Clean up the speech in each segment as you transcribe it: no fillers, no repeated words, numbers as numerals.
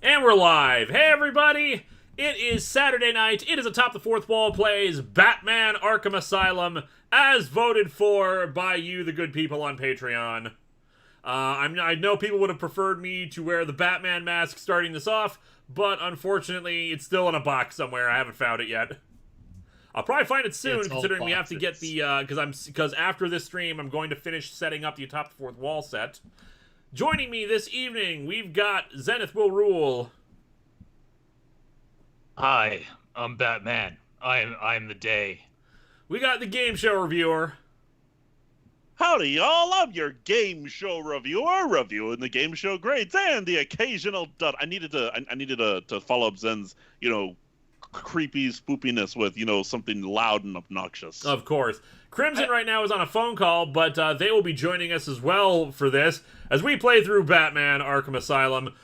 And we're live. Hey everybody! It is Saturday night. It is Atop the Fourth Wall plays Batman Arkham Asylum, as voted for by you, the good people on Patreon. I know people would have preferred me to wear the Batman mask starting this off, but unfortunately, it's still in a box somewhere. I haven't found it yet. I'll probably find it soon, considering we have to get the because after this stream, I'm going to finish setting up the Atop the Fourth Wall set. Joining me this evening, we've got Zenith Will Rule. Hi, I'm Batman. I'm the day. We got the Game Show Reviewer. Howdy, y'all. I'm your Game Show Reviewer, reviewing the Game Show grades and the occasional dud. I needed to follow up Zen's, creepy spoopiness with, something loud and obnoxious. Of course. Crimson right now is on a phone call, but they will be joining us as well for this, as we play through Batman Arkham Asylum.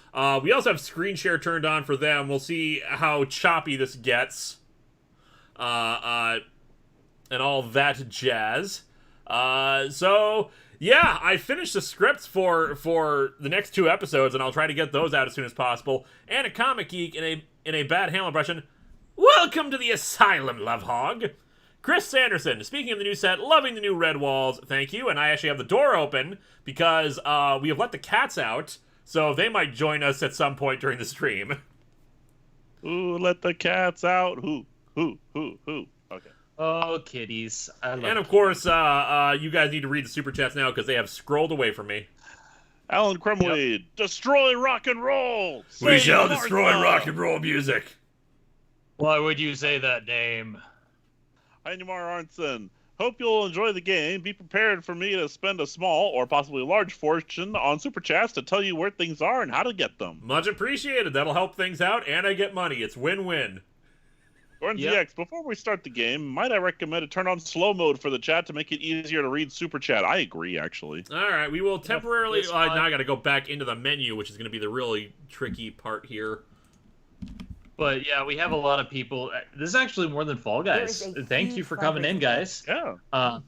We also have screen share turned on for them. We'll see how choppy this gets. And all that jazz. So, yeah, I finished the scripts for the next 2 episodes, and I'll try to get those out as soon as possible. And a Comic Geek in a bad Hamill impression. Welcome to the Asylum, Love Hog. Chris Sanderson, speaking of the new set, loving the new red walls, thank you. And I actually have the door open because we have let the cats out, so they might join us at some point during the stream. Ooh, let the cats out. Who? Okay. Oh, kitties. And of course, you guys need to read the super chats now because they have scrolled away from me. Alan Crumley, destroy rock and roll. We shall destroy rock and roll music. Why would you say that name? Einmar Arnson, hope you'll enjoy the game. Be prepared for me to spend a small or possibly large fortune on super chats to tell you where things are and how to get them. Much appreciated. That'll help things out, and I get money. It's win-win. Gordon ZX, before we start the game, might I recommend to turn on slow mode for the chat to make it easier to read super chat? I agree, actually. All right, we will temporarily... now I got to go back into the menu, which is going to be the really tricky part here. But yeah, we have a lot of people. This is actually more than Fall Guys. Thank you for coming in, guys. Yeah.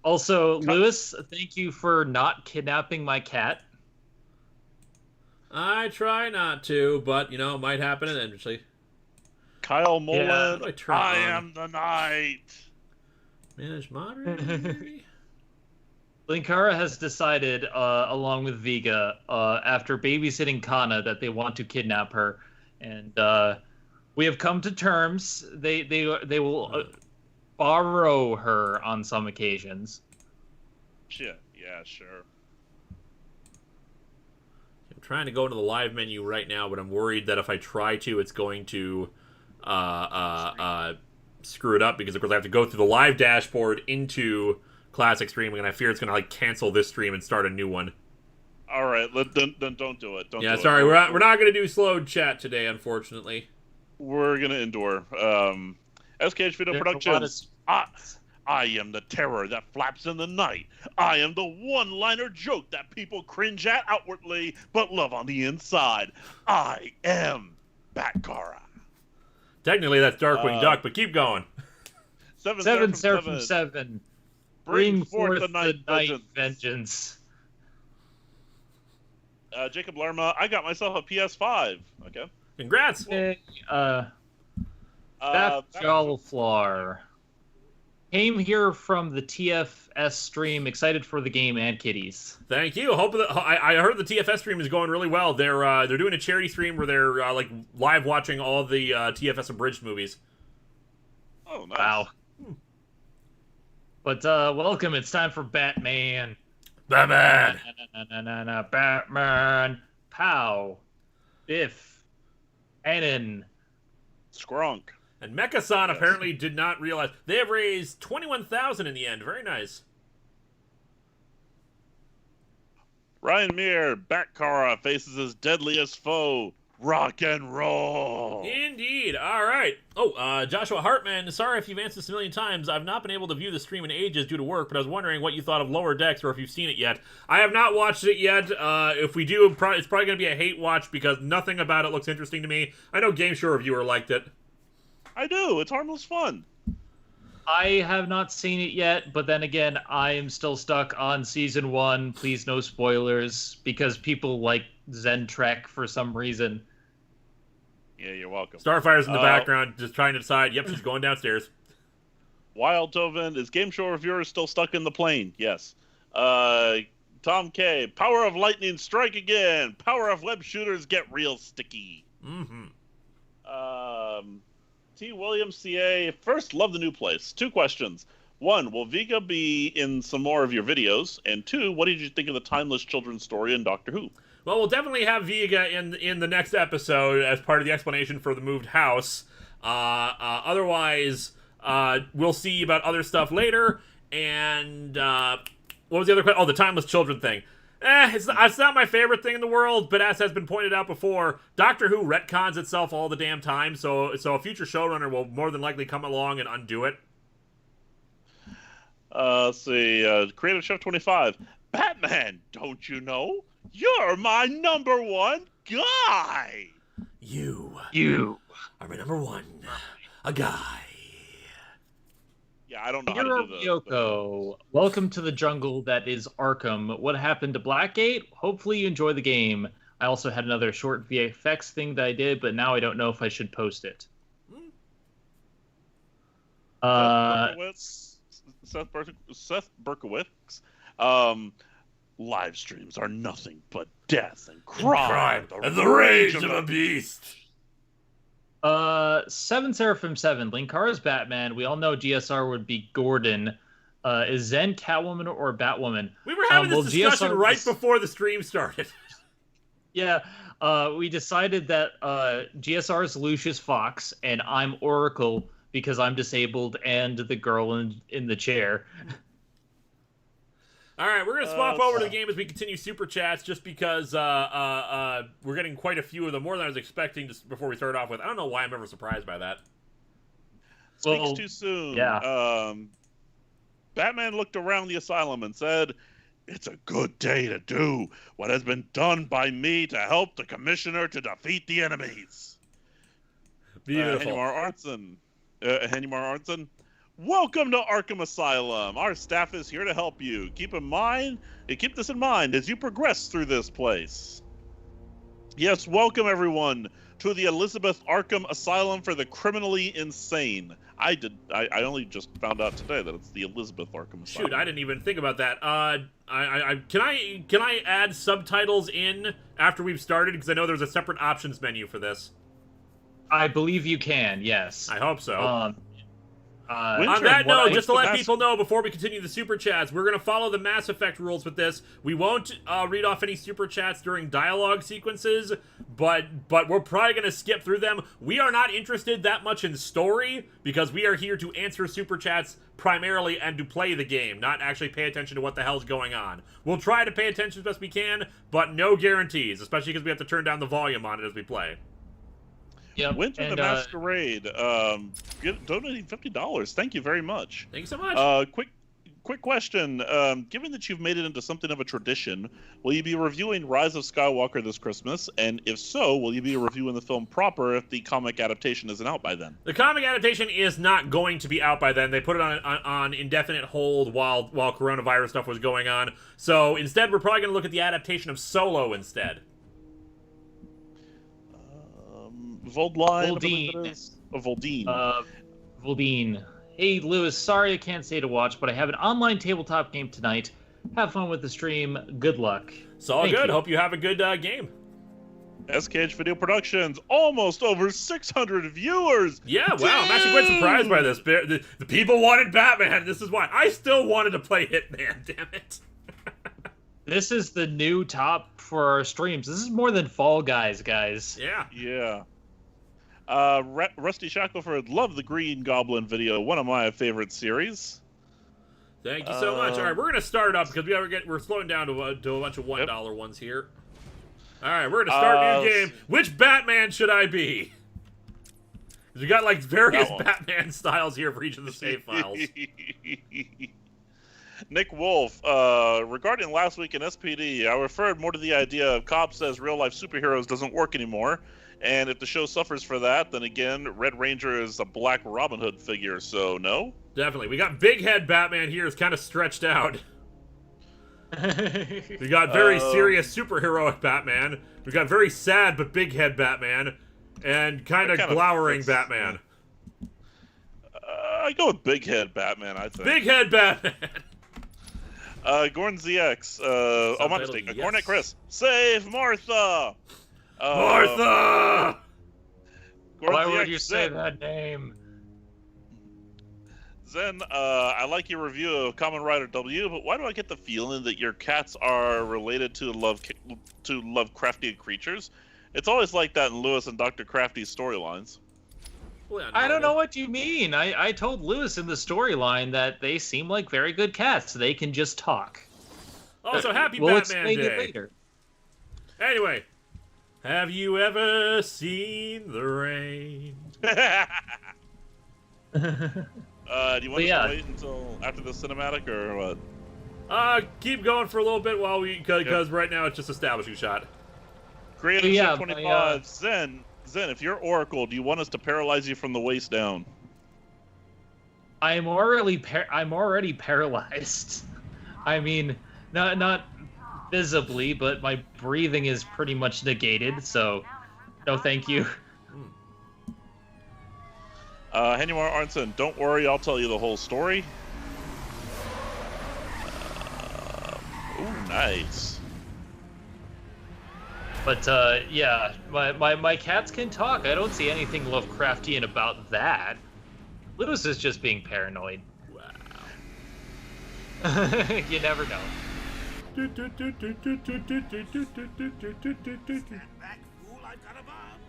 Also, Lewis, thank you for not kidnapping my cat. I try not to, but, it might happen eventually. Kyle Mullen, I am the night. Manage moderator. Linkara has decided, along with Vega, after babysitting Kana, that they want to kidnap her. And we have come to terms. They will borrow her on some occasions. Shit. Yeah, sure. I'm trying to go into the live menu right now, but I'm worried that if I try to, it's going to screw it up because, of course, I have to go through the live dashboard into Classic Streaming, and I fear it's going to cancel this stream and start a new one. All right, then don't do it. Yeah, sorry, we're not going to do slow chat today, unfortunately. We're going to endure. SKH Video Productions. I am the terror that flaps in the night. I am the one-liner joke that people cringe at outwardly, but love on the inside. I am Batkara. Technically, that's Darkwing Duck, but keep going. 7 Bring forth the night vengeance. Jacob Lerma, I got myself a PS5. Okay. Congrats. Hey, That Jolflar came here from the TFS stream, excited for the game and kitties. Thank you. I heard the TFS stream is going really well. They're doing a charity stream where they're like live watching all the TFS abridged movies. Oh, nice. Wow. But welcome. It's time for Batman. Batman. Batman. Pow. Biff. Anon. Skrunk. And Mecha-san apparently did not realize they have raised 21,000 in the end. Very nice. Ryan Meir, Batkara faces his deadliest foe, rock and roll. Indeed. All right. Oh, Joshua Hartman, sorry if you've answered this a million times. I've not been able to view the stream in ages due to work, but I was wondering what you thought of Lower Decks or if you've seen it yet. I have not watched it yet. If we do, it's probably going to be a hate watch because nothing about it looks interesting to me. I know Game Show Reviewer liked it. I do. It's harmless fun. I have not seen it yet, but then again, I am still stuck on season 1. Please, no spoilers, because people like Zen Trek for some reason. Yeah, you're welcome. Starfire's in the background, just trying to decide. Yep, she's going downstairs. Wild Toven, is Game Show Reviewer still stuck in the plane? Yes. Tom K, Power of Lightning strike again. Power of web shooters get real sticky. Mm-hmm. T. Williams CA, first, love the new place. 2 questions. 1, will Vega be in some more of your videos? And 2, what did you think of the timeless children's story in Doctor Who? Well, we'll definitely have Vega in the next episode as part of the explanation for the moved house. Otherwise, we'll see about other stuff later. And what was the other question? Oh, the timeless children thing. It's not my favorite thing in the world, but as has been pointed out before, Doctor Who retcons itself all the damn time, so a future showrunner will more than likely come along and undo it. Let's see, Creative Chef 25, Batman, don't you know? You're my #1 guy! You are my #1, a guy. Yeah, I don't know how to do Yoko, welcome to the jungle that is Arkham. What happened to Blackgate? Hopefully you enjoy the game. I also had another short VFX thing that I did, but now I don't know if I should post it. Seth Berkowitz. Live streams are nothing but death and crime and the rage of a beast. 7 Seraphim 7, Linkara's Batman. We all know GSR would be Gordon. Is Zen Catwoman or Batwoman? We were having this discussion right before the stream started. Yeah, we decided that GSR is Lucius Fox, and I'm Oracle because I'm disabled and the girl in the chair. All right, we're going to swap over to the game as we continue Super Chats just because we're getting quite a few of them, more than I was expecting just before we start off with. I don't know why I'm ever surprised by that. Speaks too soon. Yeah. Batman looked around the asylum and said, "It's a good day to do what has been done by me to help the Commissioner to defeat the enemies." Beautiful. Henimar Arnson, welcome to Arkham Asylum. Our staff is here to help you. Keep this in mind as you progress through this place. Yes, welcome everyone to the Elizabeth Arkham Asylum for the criminally insane. I only just found out today that it's the Elizabeth Arkham Asylum. Shoot, I didn't even think about that. Can I add subtitles in after we've started? Because I know there's a separate options menu for this. I believe you can, yes. I hope so. On that note, just to let people know before we continue the Super Chats, we're going to follow the Mass Effect rules with this. We won't read off any Super Chats during dialogue sequences, but we're probably going to skip through them. We are not interested that much in story, because we are here to answer Super Chats primarily and to play the game, not actually pay attention to what the hell's going on. We'll try to pay attention as best we can, but no guarantees, especially because we have to turn down the volume on it as we play. Yep. Winter the Masquerade, donating $50. Thank you very much. Thank you so much. Quick question. Given that you've made it into something of a tradition, will you be reviewing Rise of Skywalker this Christmas? And if so, will you be reviewing the film proper if the comic adaptation isn't out by then? The comic adaptation is not going to be out by then. They put it on indefinite hold while coronavirus stuff was going on. So instead, we're probably going to look at the adaptation of Solo instead. Voldine. Voldine. Voldine. Hey, Lewis, sorry I can't stay to watch, but I have an online tabletop game tonight. Have fun with the stream. Good luck. It's all good. Hope you have a good game. SKH Video Productions, almost over 600 viewers. Yeah, wow, I'm actually quite surprised by this. The people wanted Batman. This is why. I still wanted to play Hitman, damn it. This is the new top for our streams. This is more than Fall Guys, guys. Yeah. Yeah. Rusty Shackleford, love the Green Goblin video. One of my favorite series. Thank you so much. All right, we're going to start up because we're slowing down to a bunch of $1 ones here. All right, we're going to start new game. Which Batman should I be? Because we got like various Batman styles here for each of the save files. Nick Wolf, regarding last week in SPD, I referred more to the idea of Cobb says real-life superheroes doesn't work anymore. And if the show suffers for that, then again, Red Ranger is a black Robin Hood figure, so no? Definitely. We got Big Head Batman here. It's kind of stretched out. We got very serious superheroic Batman. We got very sad but big head Batman. And kind of glowering Batman. I go with Big Head Batman, I think. Big Head Batman! Gordon ZX. My mistake. Yes. Cornet Chris. Save Martha! Martha! Why would you say that name? Zen, I like your review of Kamen Rider W, but why do I get the feeling that your cats are related to Lovecraftian creatures? It's always like that in Lewis and Dr. Crafty's storylines. Well, I don't know what you mean. I told Lewis in the storyline that they seem like very good cats. They can just talk. Also, happy we'll Batman explain Day. It later. Anyway, have you ever seen the rain? Do you want to wait until after the cinematic or what? Keep going for a little bit while because right now it's just establishing shot. Creative 25. Zen, if you're Oracle, do you want us to paralyze you from the waist down? I'm already paralyzed. I mean, not visibly, but my breathing is pretty much negated. So, no, thank you. Henry Arnson, don't worry, I'll tell you the whole story. Ooh, nice. But, yeah, my cats can talk. I don't see anything Lovecraftian about that. Lewis is just being paranoid. Wow. You never know.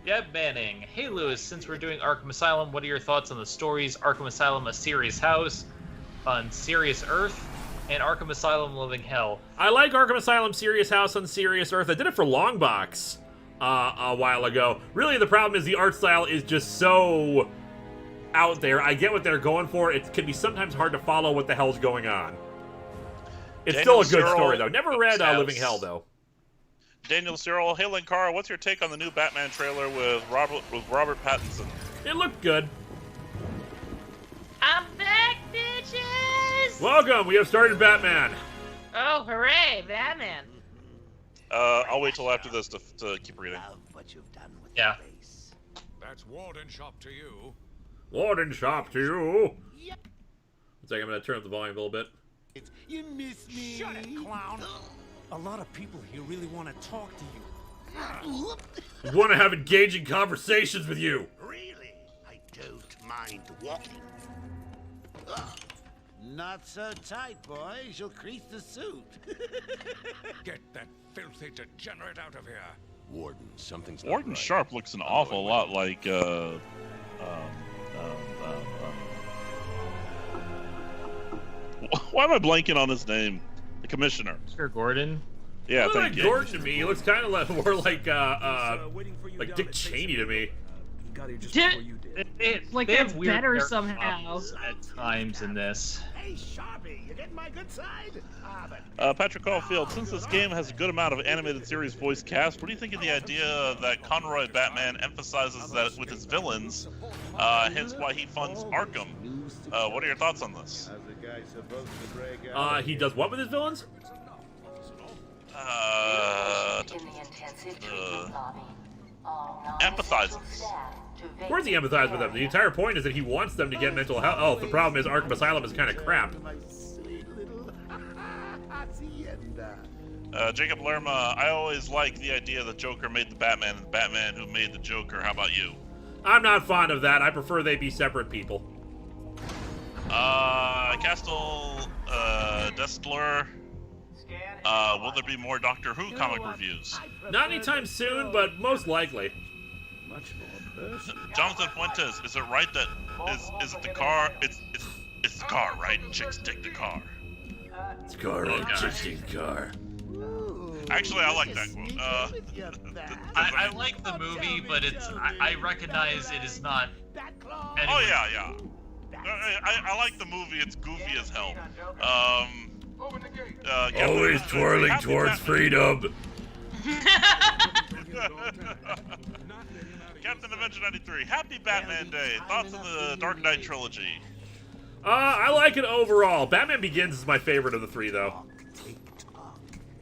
Deb Manning. Hey Lewis, since we're doing Arkham Asylum, what are your thoughts on the stories Arkham Asylum: A Serious House, on Serious Earth, and Arkham Asylum: Living Hell? I like Arkham Asylum: Serious House on Serious Earth. I did it for Longbox a while ago. Really, the problem is the art style is just so out there. I get what they're going for. It can be sometimes hard to follow what the hell's going on. It's Daniel still a good Cyril, story, though. Never read Living Hell, though. Daniel Cyril, hey Linkara, what's your take on the new Batman trailer with Robert Pattinson? It looked good. I'm back, bitches! Welcome, we have started Batman. Oh, hooray, Batman. I'll wait till after this to keep reading. Yeah. That's Warden Shop to you. Warden Shop to you. Yep. One second, I'm going to turn up the volume a little bit. You miss me? Shut it, clown. A lot of people here really want to talk to you. We want to have engaging conversations with you. Really? I don't mind walking. Not so tight, boys. You'll crease the suit. Get that filthy degenerate out of here. Warden, something's not Warden right. Sharp looks an awful lot like why am I blanking on his name? The commissioner. Sure, Gordon. Yeah, He thank like you. Gordon to me. He looks kind of more like Dick Cheney to me. Like They have that's weird better hair somehow. combos at times in this. Hey, Sharpie, you getting my good side? Patrick Caulfield, since this game has a good amount of animated series voice cast, what do you think of the idea that Conroy Batman emphasizes that with his villains, hence why he funds Arkham? What are your thoughts on this? He does what with his villains? empathizes. Of course he empathizes with them. The entire point is that he wants them to get mental health. The problem is Arkham Asylum is kind of crap. Jacob Lerma, I always like the idea that Joker made the Batman and Batman who made the Joker. How about you? I'm not fond of that. I prefer they be separate people. Castle, Destler, will there be more Doctor Who comic reviews? Not anytime soon, but most likely. Jonathan Fuentes, is it right that is it the car? It's the car, right? Chicks dig the car. It's a car, right? Chicks dig the car. Actually, I like that quote. I like the movie, but I recognize it is not. Oh yeah. I like the movie. It's goofy as hell. Always twirling towards freedom. Captain Avenger 93. Happy Batman Day. Thoughts on the Dark Knight trilogy? I like it overall. Batman Begins is my favorite of the three, though.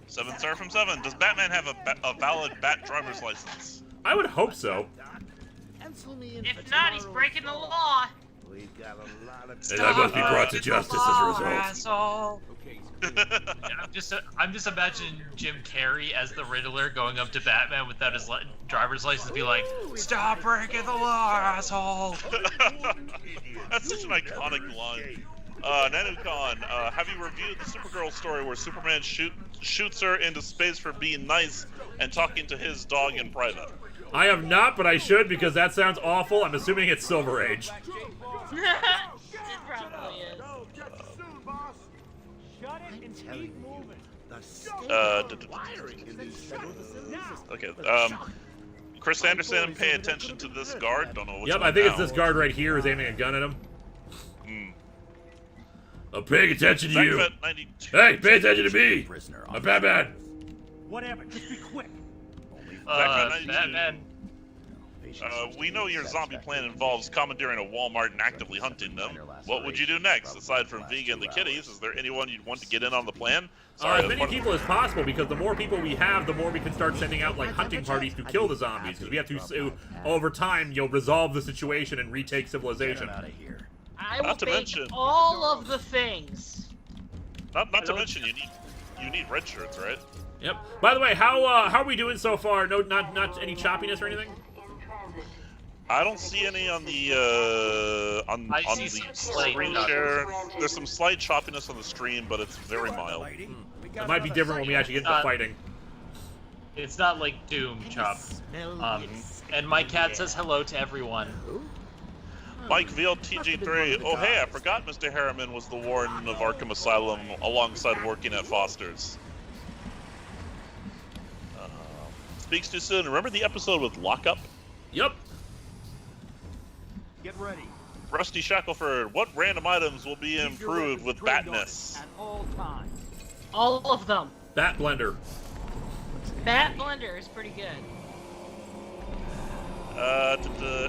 7 Star from 7. Does Batman have a valid Bat driver's license? I would hope so. If not, he's breaking the law. And I must be brought to justice as a result. Asshole. I'm just imagining Jim Carrey as the Riddler going up to Batman without his driver's license, be like, "Stop breaking the law, asshole." That's such an iconic line. Nanu-Khan, have you reviewed the Supergirl story where Superman shoots her into space for being nice and talking to his dog in private? I have not, but I should because that sounds awful. I'm assuming it's Silver Age. It probably is. Okay, Chris Anderson, pay attention to this guard. Don't know which Yep, one I think now. it's this guard right here who's aiming a gun at him. I'm paying attention to you. Zackfet 92. Hey, pay attention to me. I'm Batman. Whatever, just be quick. Batman. We know your zombie plan involves commandeering a Walmart and actively hunting them. What would you do next? Aside from Vega and the kitties, is there anyone you'd want to get in on the plan? As many people as possible, because the more people we have, the more we can start sending out like hunting parties to kill the zombies. Because we have to, over time, resolve the situation and retake civilization. I will Not to bake mention- all of the things. Not to mention you need red shirts, right? Yep. By the way, how are we doing so far? No, not any choppiness or anything. I don't see any on the on see the some slight screen share. There's some slight choppiness on the stream, but it's very mild. It might be different when we actually get into fighting. It's not like Doom chop. And my cat says hello to everyone. Mike VLTG3. Oh hey, I forgot Mr. Harriman was the warden of Arkham Asylum alongside working at Foster's. Speaks too soon. Remember the episode with Lockup? Yep. Get ready. Rusty Shackelford, what random items will be improved with Batness? At all times. All of them. Bat Blender. Bat Blender is pretty good.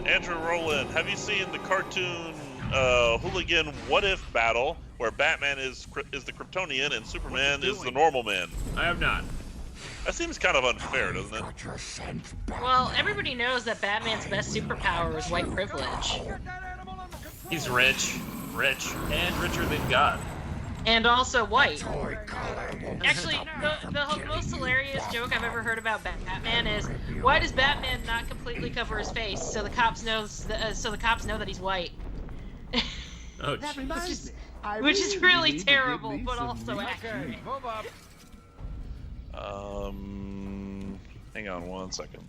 Andrew Rowland, have you seen the cartoon Hooligan What If battle where Batman is the Kryptonian and Superman is the normal man? I have not. That seems kind of unfair, doesn't it? Well, everybody knows that Batman's best superpower is white privilege. He's rich, and richer than God. And also white. Actually, the most hilarious joke I've ever heard about Batman is, why does Batman not completely cover his face so the cops know that he's white? Oh, That reminds me. Which is really terrible, but also accurate. Hang on one second.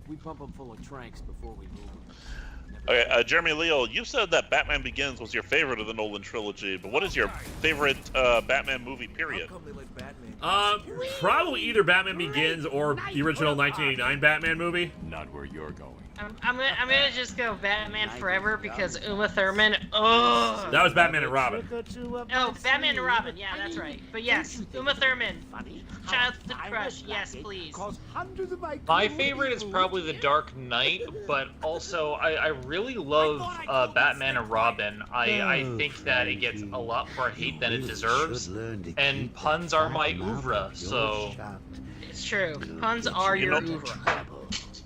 We pump them full of tranks before we move them. Okay, Jeremy Leal, you said that Batman Begins was your favorite of the Nolan trilogy, but what is your favorite Batman movie, period? How come they let Batman probably either Batman Begins or the original 1989 Batman movie. Not where you're going. I'm gonna just go Batman Forever because Uma Thurman. Ugh. That was Batman and Robin. Oh, Batman and Robin. Yeah, that's right. But yes, Uma Thurman. Childhood crush. Yes, please. My favorite is probably The Dark Knight, but also I really love Batman and Robin. I think that it gets a lot more hate than it deserves, and puns are my oeuvre, so... It's true. Puns are your oeuvre.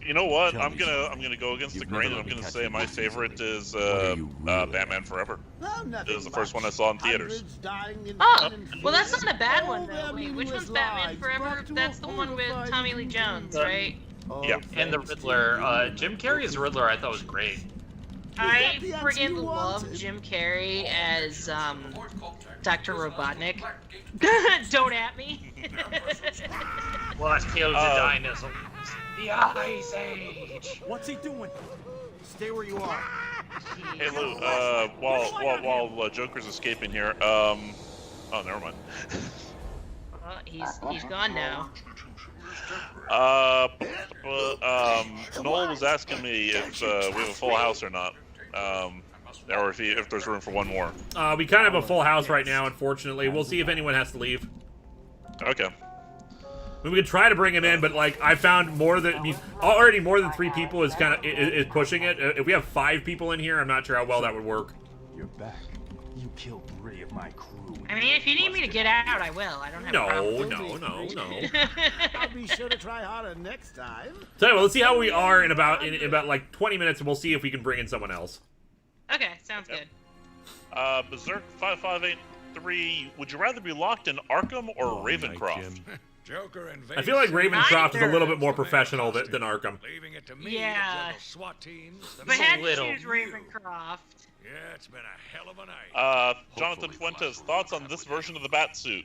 You know what? I'm gonna go against the grain, and I'm gonna say my favorite is Batman Forever. It was the first one I saw in theaters. Oh, well, that's not a bad one though. Wait, which one's Batman Forever? That's the one with Tommy Lee Jones, right? Yeah. And the Riddler. Jim Carrey's Riddler I thought was great. I friggin' love Jim Carrey as Dr. Robotnik. Don't at me. What killed the dinosaurs? The Ice Age. What's he doing? Stay where you are. Hey Lou, while Joker's escaping here, oh, never mind. He's gone now. Noel was asking me if we have a full house or not, or if there's room for one more. We kind of have a full house right now, unfortunately. We'll see if anyone has to leave. Okay. We could try to bring him in, but like I found already more than 3 people is pushing it. If we have 5 people in here, I'm not sure how well that would work. You're back. You killed 3 of my crew. I mean, if you need me to get out, I will. I don't have a problem. No. I'll be sure to try harder next time. So anyway, let's see how we are in about like 20 minutes, and we'll see if we can bring in someone else. Okay, sounds good. Berserk 5583. Would you rather be locked in Arkham or Ravencroft? Joker and I feel like Ravencroft is a little bit more professional than Arkham. Leaving it to me Yeah. to SWAT teams. If I had to choose Ravencroft. Yeah, it's been a hell of a night. Jonathan Fuentes, thoughts on this version of the bat suit?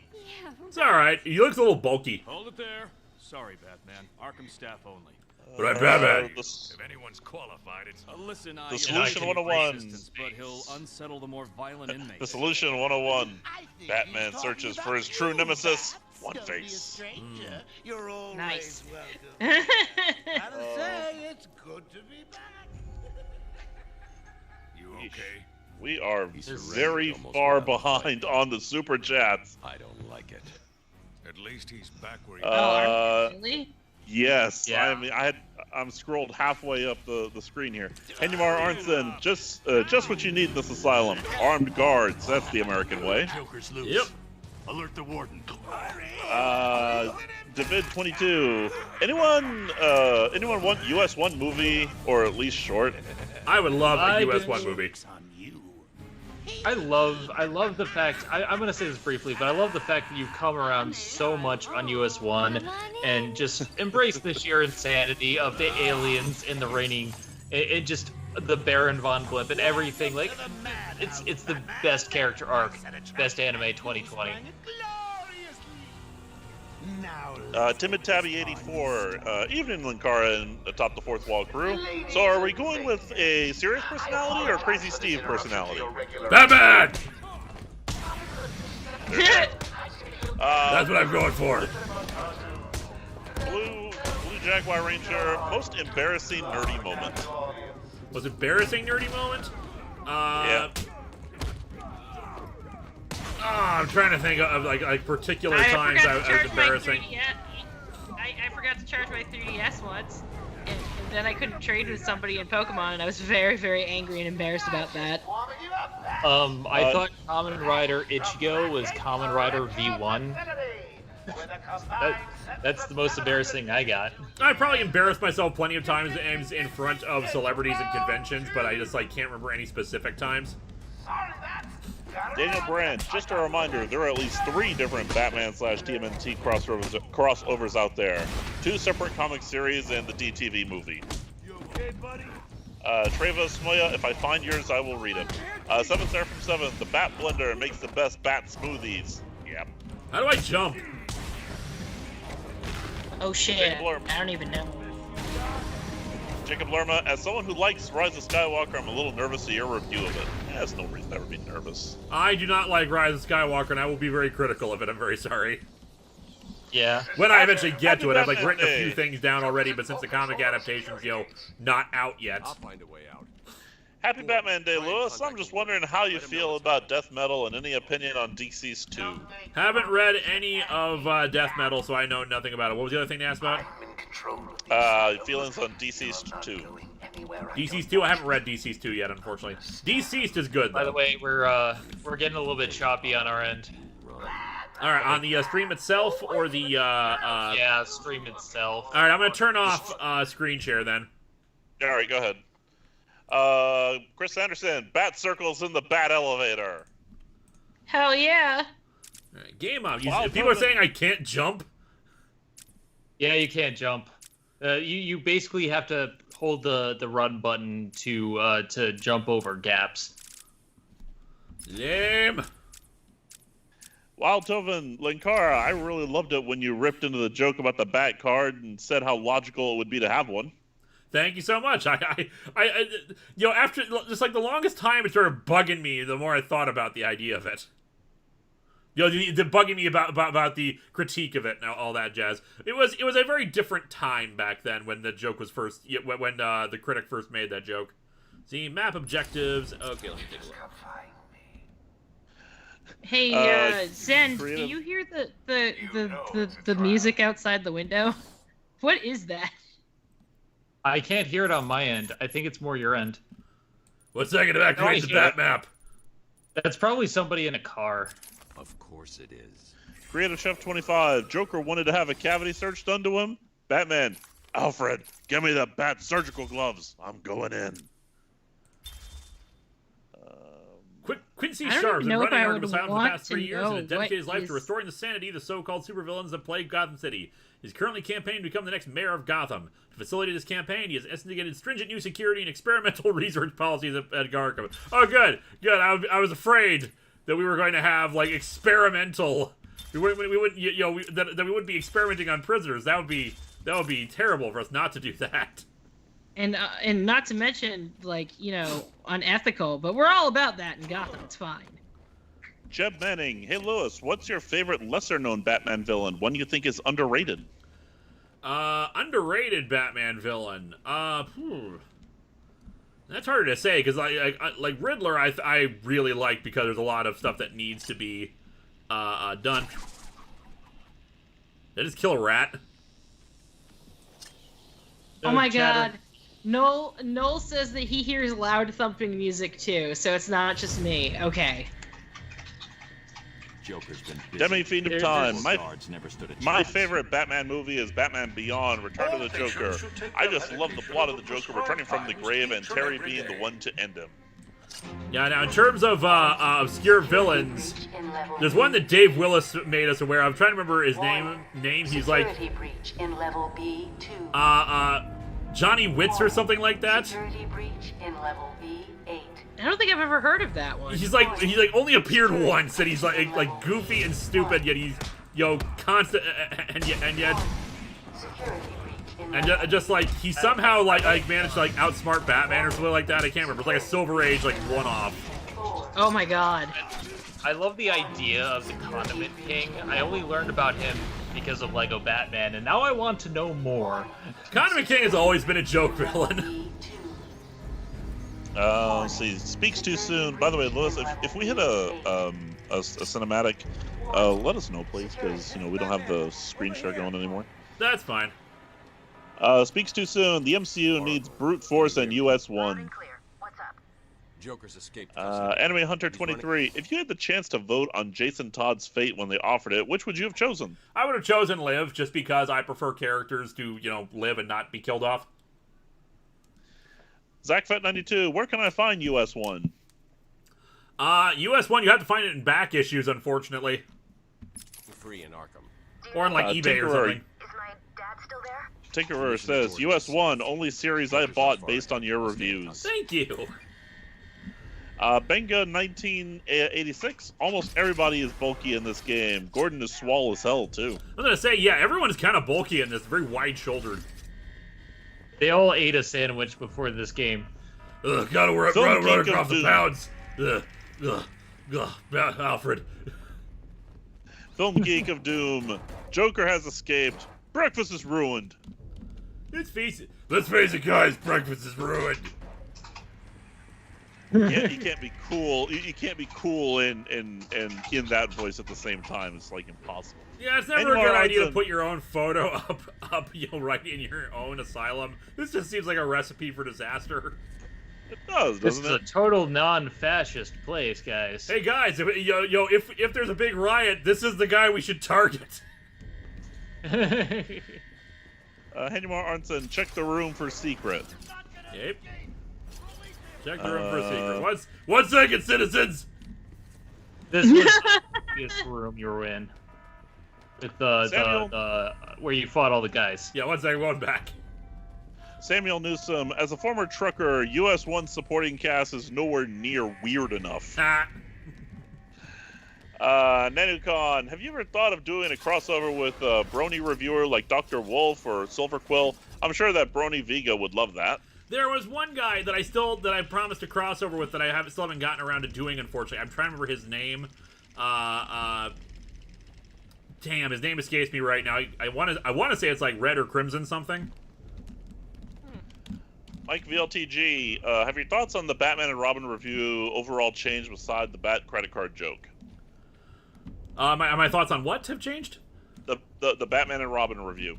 It's alright. He looks a little bulky. Hold it there. Sorry, Batman. Arkham staff only. But I'm Batman. If anyone's qualified, it's Listen, The Solution 101. but he'll unsettle the more violent inmates. The Solution 101. Batman searches for his true nemesis, One Face. You're always Nice. welcome. Gotta say, it's good to be back. you okay? We are very far behind on the super chats. I don't like it. At least he's back where he Really? Yes, Yeah. I mean I'm scrolled halfway up the screen here. Henymar Arnson, just what you need in this asylum. Armed guards, that's the American way. Joker's loose. Yep. Alert the warden. David 22. Anyone want US 1 movie or at least short? I would love a I US do. 1 movie. I love the fact, I'm gonna say this briefly, but I love the fact that you've come around so much on US 1 and just embrace the sheer insanity of the aliens in the raining, it just, the Baron Von Blip and everything, like, it's the best character arc, best anime 2020. Timid Tabby 84. Evening Linkara and atop the fourth wall crew. So are we going with a serious personality or Crazy Steve personality? Batman! That's what I'm going for. Blue Jaguar Ranger. Most embarrassing nerdy moment. Was embarrassing nerdy moment? Yeah. I'm trying to think of like particular times I was embarrassing. I forgot to charge my 3DS once, and then I couldn't trade with somebody in Pokemon, and I was very, very angry and embarrassed about that. I thought Kamen Rider Ichigo was Kamen Rider V1. That's the most embarrassing I got. I probably embarrassed myself plenty of times in front of celebrities and conventions, but I just like can't remember any specific times. Daniel Brand, just a reminder, there are at least 3 different Batman/TMNT crossovers out there. 2 separate comic series and the DTV movie. You okay, buddy? Treva Smoya, if I find yours, I will read it. 7 Star from 7, the Bat Blender makes the best bat smoothies. Yep. How do I jump? Oh shit, I don't even know. Jacob Lerma, as someone who likes Rise of Skywalker, I'm a little nervous of your review of it. There's no reason to ever be nervous. I do not like Rise of Skywalker, and I will be very critical of it. I'm very sorry. Yeah. When I eventually get to it, I've like written a few things down already, but since the comic adaptation's not out yet. I'll find a way out. Happy Batman Day, Lewis. I'm just wondering how you feel about Death Metal and any opinion on DC's 2. Haven't read any of Death Metal, so I know nothing about it. What was the other thing to ask about? Feelings on DC's 2. DC's 2? I haven't read DC's 2 yet, unfortunately. Deceased is good, though. By the way, we're getting a little bit choppy on our end. All right, on the stream itself or the yeah, stream itself. All right, I'm gonna turn off screen share then. All right, go ahead. Chris Anderson, bat circles in the bat elevator. Hell yeah. All right, game up. Wow, People are saying I can't jump. Yeah, you can't jump. You basically have to hold the run button to jump over gaps. Lame. Wild Tovan, Linkara, I really loved it when you ripped into the joke about the bat card and said how logical it would be to have one. Thank you so much. I you know, after just like the longest time, it started bugging me. The more I thought about the idea of it, you know, the bugging me about the critique of it and all that jazz. It was a very different time back then when the joke was first when the critic first made that joke. See, map objectives. Okay, let me take a look. Hey, Zen, do you hear the music outside the window? What is that? I can't hear it on my end. I think it's more your end. What's that gonna activate the bat map? That's probably somebody in a car. Of course it is. Creative Chef 25, Joker wanted to have a cavity search done to him. Batman, Alfred, give me the bat surgical gloves. I'm going in. Quincy I don't Sharp has even been know if running I Arkham would Asylum for the want past to 3 years and has know dedicated his what life to is- restoring the sanity of the so-called supervillains that plague Gotham City. He's currently campaigning to become the next mayor of Gotham. To facilitate his campaign, he has instigated stringent new security and experimental research policies at Arkham. Oh, good. I was afraid that we were going to have like experimental. We wouldn't you know that we wouldn't be experimenting on prisoners. That would be terrible for us not to do that. And not to mention, like, you know, unethical, but we're all about that in Gotham. It's fine. Jeb Manning, hey Lewis, what's your favorite lesser-known Batman villain? One you think is underrated? Underrated Batman villain. That's harder to say because like Riddler, I really like because there's a lot of stuff that needs to be done. Did I just kill a rat? Oh my Chatter. god. Noel says that he hears loud thumping music too, so it's not just me. Okay. Joker's been busy. Demi Fiend of Time, Guards never stood a my chance. favorite Batman movie is Batman Beyond, Return of the Joker. I just love the plot of the Joker returning from the grave and Terry being the one to end him. Yeah. Now, in terms of obscure villains, there's one that Dave Willis made us aware of. I'm trying to remember his name. He's like Security breach in level B2. Johnny Witz or something like that. Security breach in level B8. I don't think I've ever heard of that one. He's like only appeared once, and he's like goofy and stupid, yet he's constant and yet Security breach in and level just like he somehow like managed to like outsmart Batman or something like that. I can't remember. It's like a Silver Age like one-off. Oh my god. I love the idea of the Condiment King. I only learned about him because of Lego Batman, and now I want to know more. Condiment King has always been a joke villain. Let's see, speaks too soon. By the way, Lewis, if we hit a cinematic, let us know, please, because we don't have the screen share going anymore. That's fine. Speaks too soon. The MCU needs brute force and US1. Joker's escaped. Anime Hunter 23. If you had the chance to vote on Jason Todd's fate when they offered it, which would you have chosen? I would have chosen Liv just because I prefer characters to live and not be killed off. ZachFet92. Where can I find US1? US1, you have to find it in back issues, unfortunately, Free in Arkham. or on like eBay or something. Is my dad still there? Tinkerer says, US1, only series I bought based on your reviews. Thank you. Benga 1986. Almost everybody is bulky in this game. Gordon is swole as hell, too. I was gonna say, yeah, everyone's kind of bulky in this, very wide-shouldered. They all ate a sandwich before this game. Ugh, gotta run Geek across of the Doom. pounds. Alfred. Film Geek of Doom. Joker has escaped. Breakfast is ruined. Let's face it, guys, breakfast is ruined. You can't be cool. You can't be cool and in that voice at the same time. It's like impossible. Yeah, it's never a good idea to put your own photo up right in your own asylum. This just seems like a recipe for disaster. It does, This doesn't is it? a total non-fascist place, guys. Hey guys, if there's a big riot, this is the guy we should target. Henry Arnson, check the room for secret. Yep. Check the room for a secret. 1 second, citizens. This was the previous room you were in. With the where you fought all the guys. Yeah, 1 second, going back. Samuel Newsom, as a former trucker, US 1 supporting cast is nowhere near weird enough. Ah. Nanukon, have you ever thought of doing a crossover with a Brony reviewer like Dr. Wolf or Silver Quill? I'm sure that Brony Viga would love that. There was one guy that I promised to crossover with that I still haven't gotten around to doing, unfortunately. I'm trying to remember his name. Damn, his name escapes me right now. I want to say it's like Red or Crimson something. Mike VLTG, have your thoughts on the Batman and Robin review overall changed beside the Bat credit card joke? My thoughts on what have changed? The Batman and Robin review.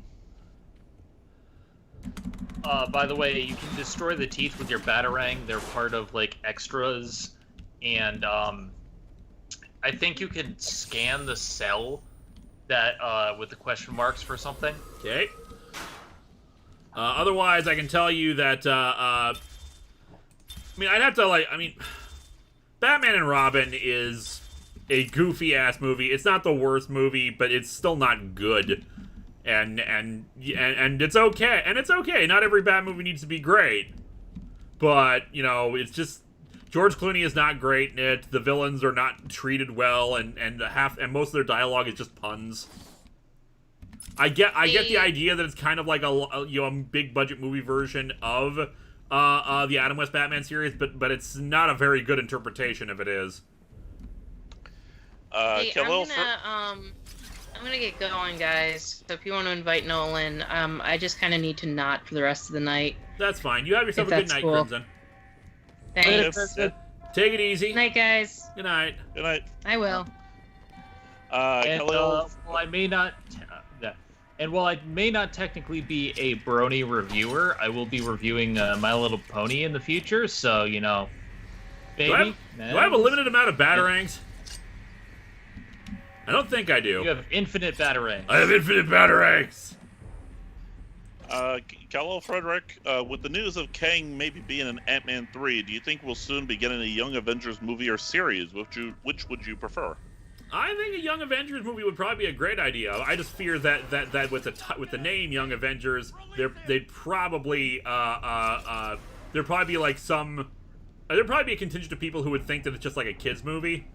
By the way, you can destroy the teeth with your Batarang. They're part of, like, extras. And, I think you can scan the cell that, with the question marks for something. Okay. Otherwise, I can tell you that, I mean, I'd have to, Batman and Robin is a goofy-ass movie. It's not the worst movie, but it's still not good. And it's okay. And it's okay. Not every Bat movie needs to be great. But, it's just George Clooney is not great in it. The villains are not treated well, and most of their dialogue is just puns. I get the idea that it's kind of like a big budget movie version of the Adam West Batman series, but it's not a very good interpretation if it is. Hey, I'm gonna get going, guys. So if you want to invite Nolan, I just kind of need to not for the rest of the night. That's fine. You have yourself a good night, cool. Crimson. Thanks. Take it easy. Good night, guys. Good night. Good night. I will. While I may not, while I may not technically be a Brony reviewer, I will be reviewing My Little Pony in the future. So maybe. Do I have a limited amount of Batarangs? I don't think I do. You have infinite Batarangs. I have infinite Batarangs. Kal-El Frederick, with the news of Kang maybe being in Ant-Man 3, do you think we'll soon be getting a Young Avengers movie or series? Which would you prefer? I think a Young Avengers movie would probably be a great idea. I just fear that with the name Young Avengers, there'd probably be a contingent of people who would think that it's just like a kids movie.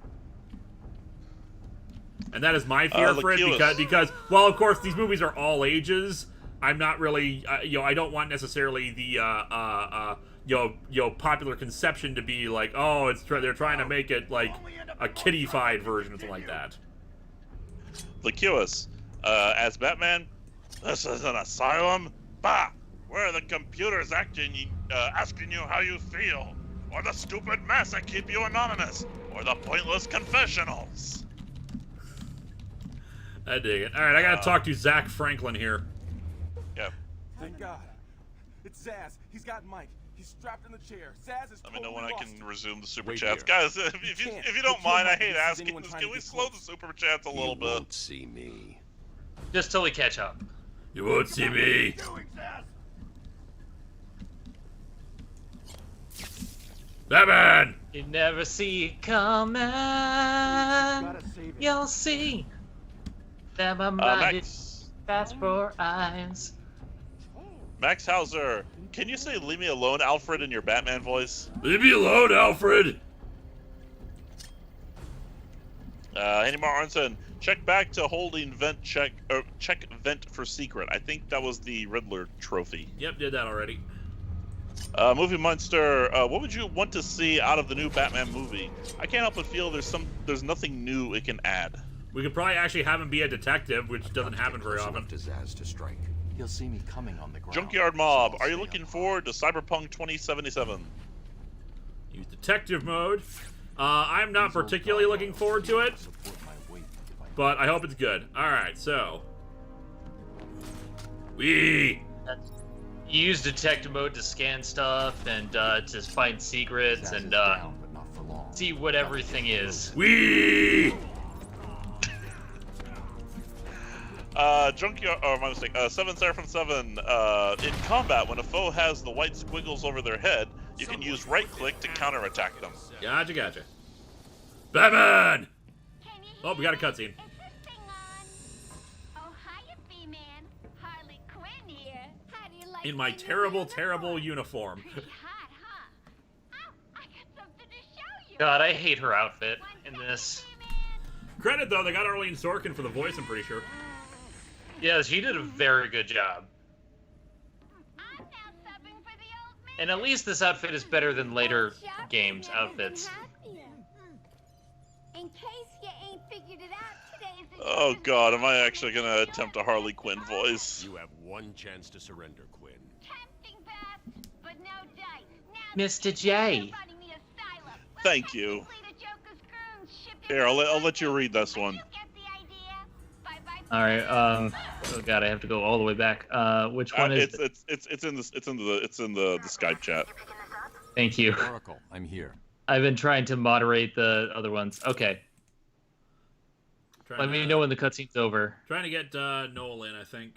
And that is my fear for it because well, of course, these movies are all ages. I'm not really, I don't want necessarily the, popular conception to be like, oh, they're trying to make it like a kiddified version or something like that. Lacuus, as Batman, this is an asylum? Bah! Where are the computers asking you how you feel? Or the stupid masks that keep you anonymous? Or the pointless confessionals? I dig it. Alright, I gotta talk to Zach Franklin here. Yeah. Thank God. It's Zaz. He's got Mike. He's strapped in the chair. Zaz is Let me know when I can resume the super Wait chats. here. Guys, if you don't mind, I hate asking this. Can we slow the super chats a little bit? You won't see me. Just till we catch up. You won't see me. Batman! You never see coming. You'll see. Never mind. Max. Fast for eyes. Max Hauser, can you say "Leave me alone, Alfred" in your Batman voice? Leave me alone, Alfred! Anymar Arnson, check back to holding vent check vent for secret. I think that was the Riddler trophy. Yep, did that already. Movie Monster, what would you want to see out of the new Batman movie? I can't help but feel there's nothing new it can add. We could probably actually have him be a detective, which doesn't happen very often. To Zaz to strike. He'll see me coming on the ground. Junkyard Mob, are you looking forward to Cyberpunk 2077? Use detective mode. I'm not particularly looking forward to it, but I hope it's good. Alright, so. You use detective mode to scan stuff and to find secrets and see what everything is. Wee! Junkyard, oh, my mistake. 7 Seraphim 7. In combat, when a foe has the white squiggles over their head, you can use right-click to counterattack them. Gotcha. Batman! Oh, we got a cutscene. In my terrible, terrible uniform. God, I hate her outfit in this. Credit, though, they got Arlene Sorkin for the voice, I'm pretty sure. Yeah, she did a very good job. And at least this outfit is better than later games' outfits. Oh god, am I actually gonna attempt a Harley Quinn voice? You have one chance to surrender, Quinn. Mr. J. Thank you. Here, I'll let you read this one. All right. Oh god, I have to go all the way back. Which one is it? It's in the Skype chat. Thank you. Oracle, I'm here. I've been trying to moderate the other ones. Okay. Let me know when the cutscene's over. Trying to get Noel in, I think.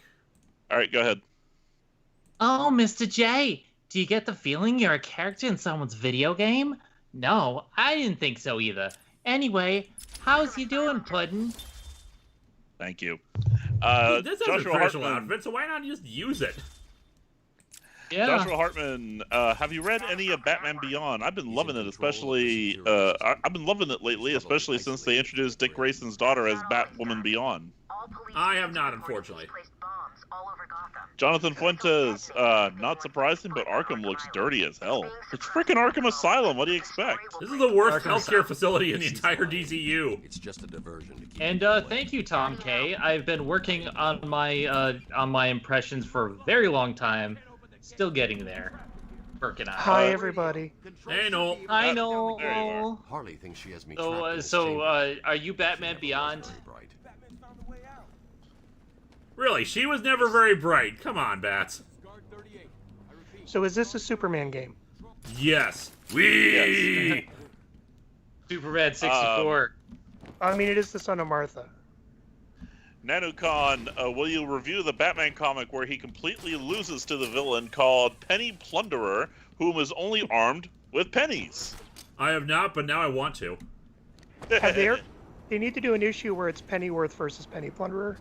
All right, go ahead. Oh, Mr. J, do you get the feeling you're a character in someone's video game? No, I didn't think so either. Anyway, how's you doing, Puddin'? Thank you. This is a Joshua professional Hartman. outfit, so why not just use it? Yeah. Joshua Hartman, have you read any of Batman Beyond? I've been loving it, especially. I've been loving it lately, especially since they introduced Dick Grayson's daughter as Batwoman Beyond. I have not, unfortunately. Jonathan Fuentes, not surprising, but Arkham looks dirty as hell. It's freaking Arkham Asylum. What do you expect? This is the worst Arkham healthcare facility in the entire DCU. It's just a diversion to keep And thank you, Tom K. I've been working on my impressions for a very long time. Still getting there. Working on it. Hi, everybody. Hey, Noel. I there you know. Harley thinks she has me So, trapped in a chamber. are you Batman Beyond? Very bright. Really, she was never very bright. Come on, Bats. So is this a Superman game? Yes. Wee! Superman 64. I mean, it is the son of Martha. Nanukon, will you review the Batman comic where he completely loses to the villain called Penny Plunderer, whom is only armed with pennies? I have not, but now I want to. They need to do an issue where it's Pennyworth versus Penny Plunderer.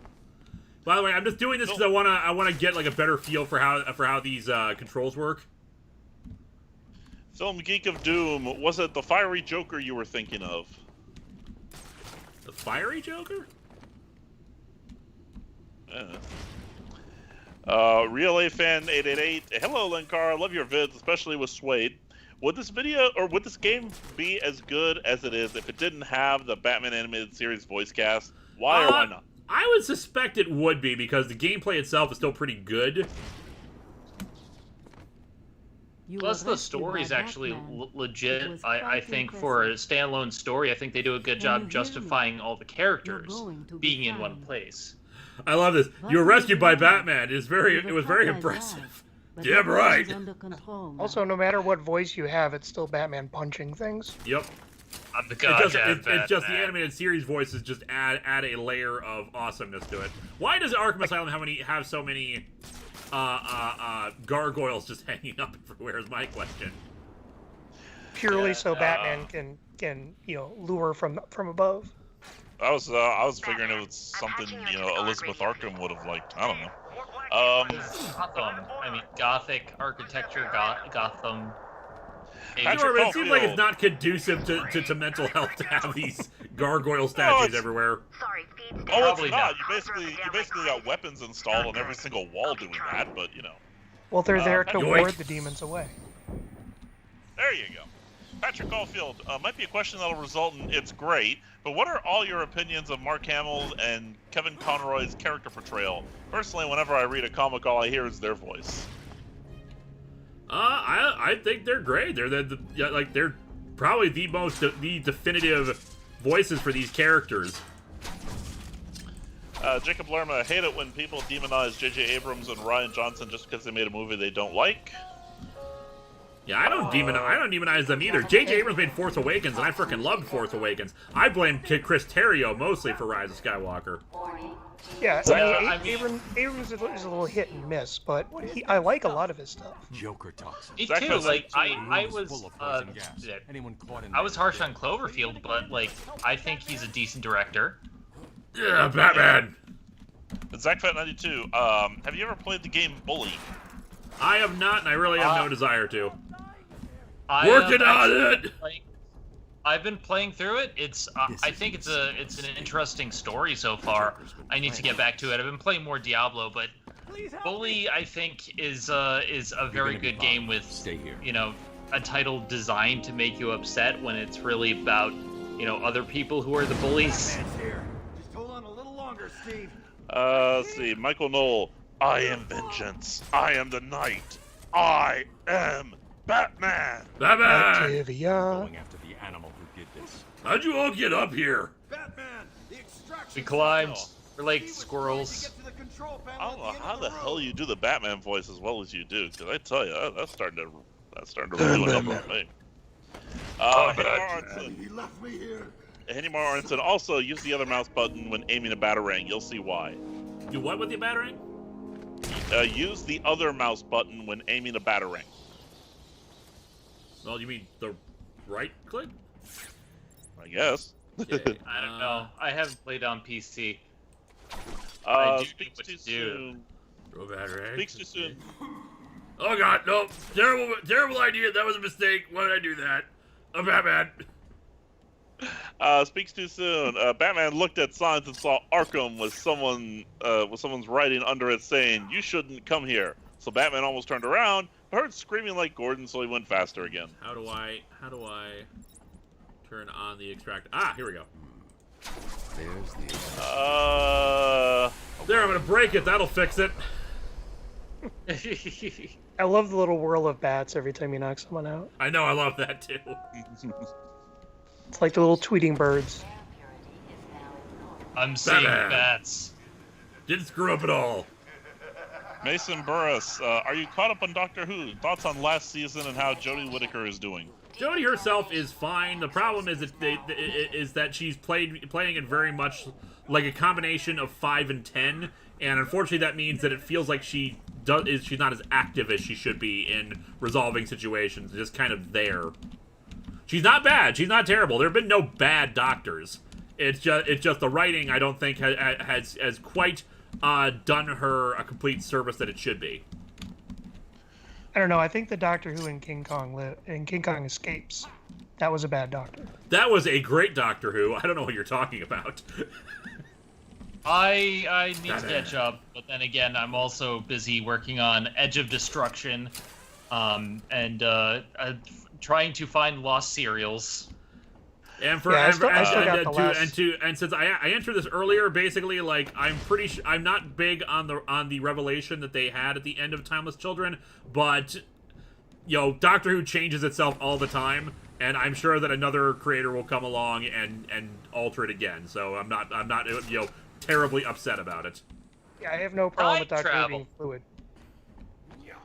By the way, I'm just doing this because I wanna get like a better feel for how these controls work. Film Geek of Doom, was it the fiery Joker you were thinking of? The fiery Joker? Real A Fan 888. Hello, Linkara. Love your vids, especially with Suede. Would this game be as good as it is if it didn't have the Batman animated series voice cast? Why or why not? I would suspect it would be because the gameplay itself is still pretty good. Plus, the story's actually legit. I think for a standalone story, I think they do a good job justifying all the characters being in one place. I love this. You were rescued by Batman. It was very impressive. Yeah, right. Also, no matter what voice you have, it's still Batman punching things. Yep. I'm the It's just the animated series voices just add a layer of awesomeness to it. Why does Arkham Asylum have so many gargoyles just hanging up everywhere? Is my question. Purely so Batman can lure from above. I was figuring it was something Elizabeth Arkham would have liked. I don't know. Gotham. I mean, Gothic architecture, Gotham. It seems like it's not conducive to mental health to have these gargoyle statues everywhere. Oh, it's not. You basically got weapons installed on every single wall doing that, but Well, they're there to ward the demons away. There you go. Patrick Caulfield, might be a question that'll result in it's great, but what are all your opinions of Mark Hamill and Kevin Conroy's character portrayal? Personally, whenever I read a comic, all I hear is their voice. I think they're great. They're probably the definitive voices for these characters. Jacob Lerma, I hate it when people demonize J.J. Abrams and Rian Johnson just because they made a movie they don't like. Yeah, I don't demonize them either. J.J. Abrams made Force Awakens, and I freaking loved Force Awakens. I blame Chris Terrio mostly for Rise of Skywalker. Yeah, I mean, Abrams is a little hit and miss, but I like a lot of his stuff. Joker talks. Me too. Like I was harsh on Cloverfield, but like I think he's a decent director. Yeah, Batman. ZachFat92, have you ever played the game Bully? I have not, and I really have no desire to. Working on it. I've been playing through it. It's I think it's an interesting story so far. I need to get back to it. I've been playing more Diablo, but Bully I think is a very good game with a title designed to make you upset when it's really about other people who are the bullies. Just hold on a little longer, Steve. Let's see, Michael Knoll. I am vengeance. I am the night. I am Batman. Batman. Going after the animal who did this. How'd you all get up here? Batman, the extraction. We climbed. We're like squirrels. I don't know how the hell you do the Batman voice as well as you do, because I tell you, that's starting to really look up on me. He left me here. Henry Aronson, also use the other mouse button when aiming a batarang. You'll see why. Do what with the batarang? Use the other mouse button when aiming a batarang. Well, you mean the right click? I guess. Okay, I don't know. I haven't played on PC. Speaks too soon. Throw batarang. Speaks too soon. Oh god, no. Terrible idea. That was a mistake. Why did I do that? I'm Batman. Speaks too soon. Batman looked at signs and saw Arkham with someone's writing under it saying, "You shouldn't come here." So Batman almost turned around, heard screaming like Gordon, so he went faster again. How do I turn on the extract? Ah, here we go. There's the. There, I'm gonna break it. That'll fix it. I love the little whirl of bats every time you knock someone out. I know, I love that too. It's like the little tweeting birds. I'm seeing Batman. bats. Didn't screw up at all. Mason Burris, are you caught up on Doctor Who? Thoughts on last season and how Jodie Whittaker is doing? Jodie herself is fine. The problem is that she's playing it very much like a combination of 5 and 10, and unfortunately that means that it feels like she's not as active as she should be in resolving situations. Just kind of there. She's not bad. She's not terrible. There have been no bad doctors. It's just the writing, I don't think, has quite done her a complete service that it should be. I don't know. I think the Doctor Who in King Kong Escapes, that was a bad doctor. That was a great Doctor Who. I don't know what you're talking about. I need to catch up, but then again, I'm also busy working on Edge of Destruction, and trying to find lost serials. And since I entered this earlier, basically, like, I'm not big on the revelation that they had at the end of Timeless Children, but Doctor Who changes itself all the time, and I'm sure that another creator will come along and alter it again. So I'm not terribly upset about it. Yeah, I have no problem with Doctor Who being fluid.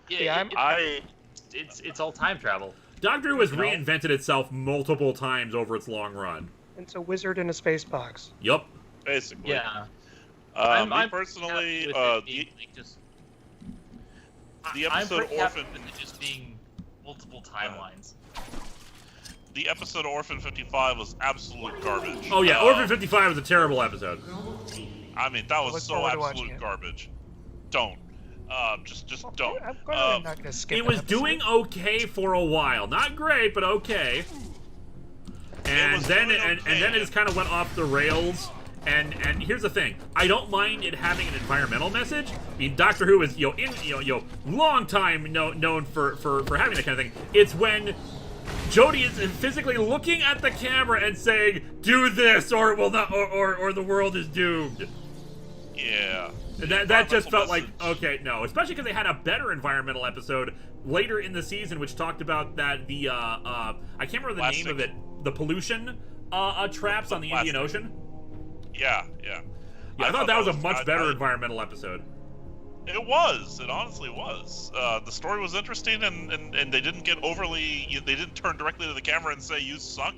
It's all time travel. Doctor Who has reinvented itself multiple times over its long run. It's a wizard in a space box. Yup. Basically. Yeah. Me personally, the episode Orphan... with it just being multiple timelines. The episode Orphan 55 was absolute garbage. Oh yeah, Orphan 55 was a terrible episode. I mean, that was so absolute garbage. Don't. Just don't. I'm not gonna skip it was doing okay for a while. Not great, but okay. And then it just kind of went off the rails. And here's the thing: I don't mind it having an environmental message. I mean, Doctor Who is long time known for having that kind of thing. It's when Jodie is physically looking at the camera and saying, "Do this, or it will not, or the world is doomed." Yeah. That just felt like, okay, no. Especially because they had a better environmental episode later in the season, which talked about that I can't remember the name of it, the pollution traps on the Indian Ocean. Yeah. Yeah, I thought that was a much better environmental episode. It was. It honestly was. The story was interesting, and they didn't get overly. They didn't turn directly to the camera and say "you suck."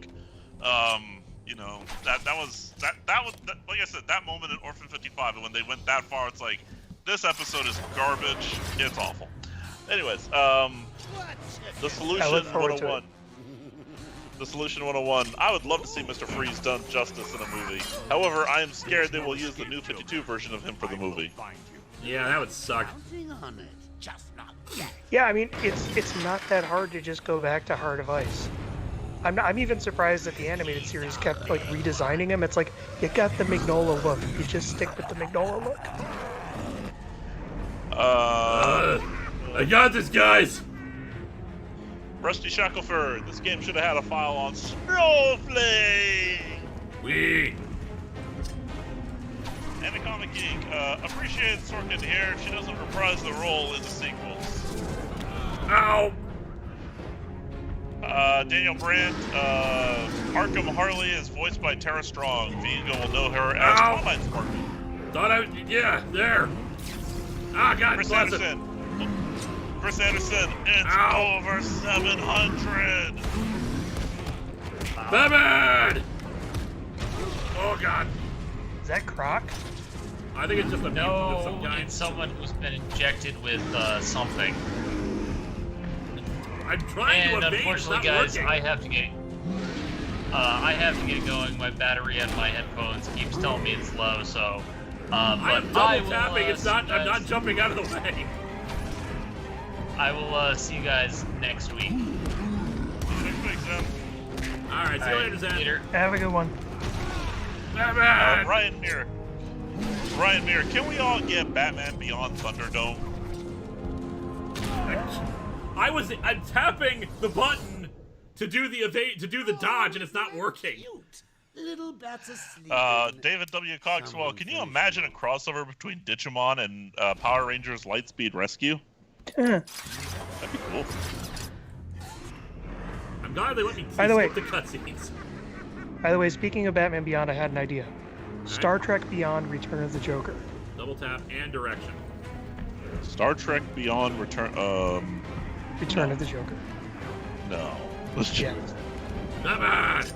You know, that was like I said, that moment in Orphan 55, and when they went that far, it's like this episode is garbage. It's awful. Anyways, the solution 101. The Solution 101. I would love to see Mr. Freeze done justice in a movie. However, I am scared they will use the new 52 version of him for the movie. Yeah, that would suck. Yeah, I mean, it's not that hard to just go back to Heart of Ice. I'm even surprised that the animated series kept like redesigning him. It's like you got the Mignola look. You just stick with the Mignola look. I got this, guys. Rusty Shackleford, this game should have had a file on Snowflake! Wee! And a comic geek, appreciated Sorkin here. She doesn't reprise the role in the sequels. Ow! Daniel Brandt, Arkham Harley is voiced by Tara Strong. Vigo will know her as Twilight Sparkle. Yeah, there. Ah, God, Chris bless it. Anderson. Chris Anderson, it's over 700. Batman! Oh God! Is that Croc? I think it's just a mutant of some kind. It's someone who's been injected with something. I'm trying and to evade. Unfortunately, it's not guys, working. I have to get going. My battery on my headphones keeps telling me it's low, so. I'm double tapping. It's not. I'm not jumping out of the way. I will see you guys next week. Next week, Zen. All right, see you later, Zen. Later. Have a good one. Batman! Ryan Muir, can we all get Batman Beyond Thunderdome? I'm tapping the button to do the dodge, and it's not working. Little bats asleep. David W. Coxwell, can you imagine a crossover between Digimon and Power Rangers Lightspeed Rescue? That'd be cool. I'm glad they let me By the way, skip the cutscenes. By the way, speaking of Batman Beyond, I had an idea. Star Trek Beyond: Return of the Joker. Double tap and direction. Star Trek Beyond Return of the Joker. No. Yeah. Batman!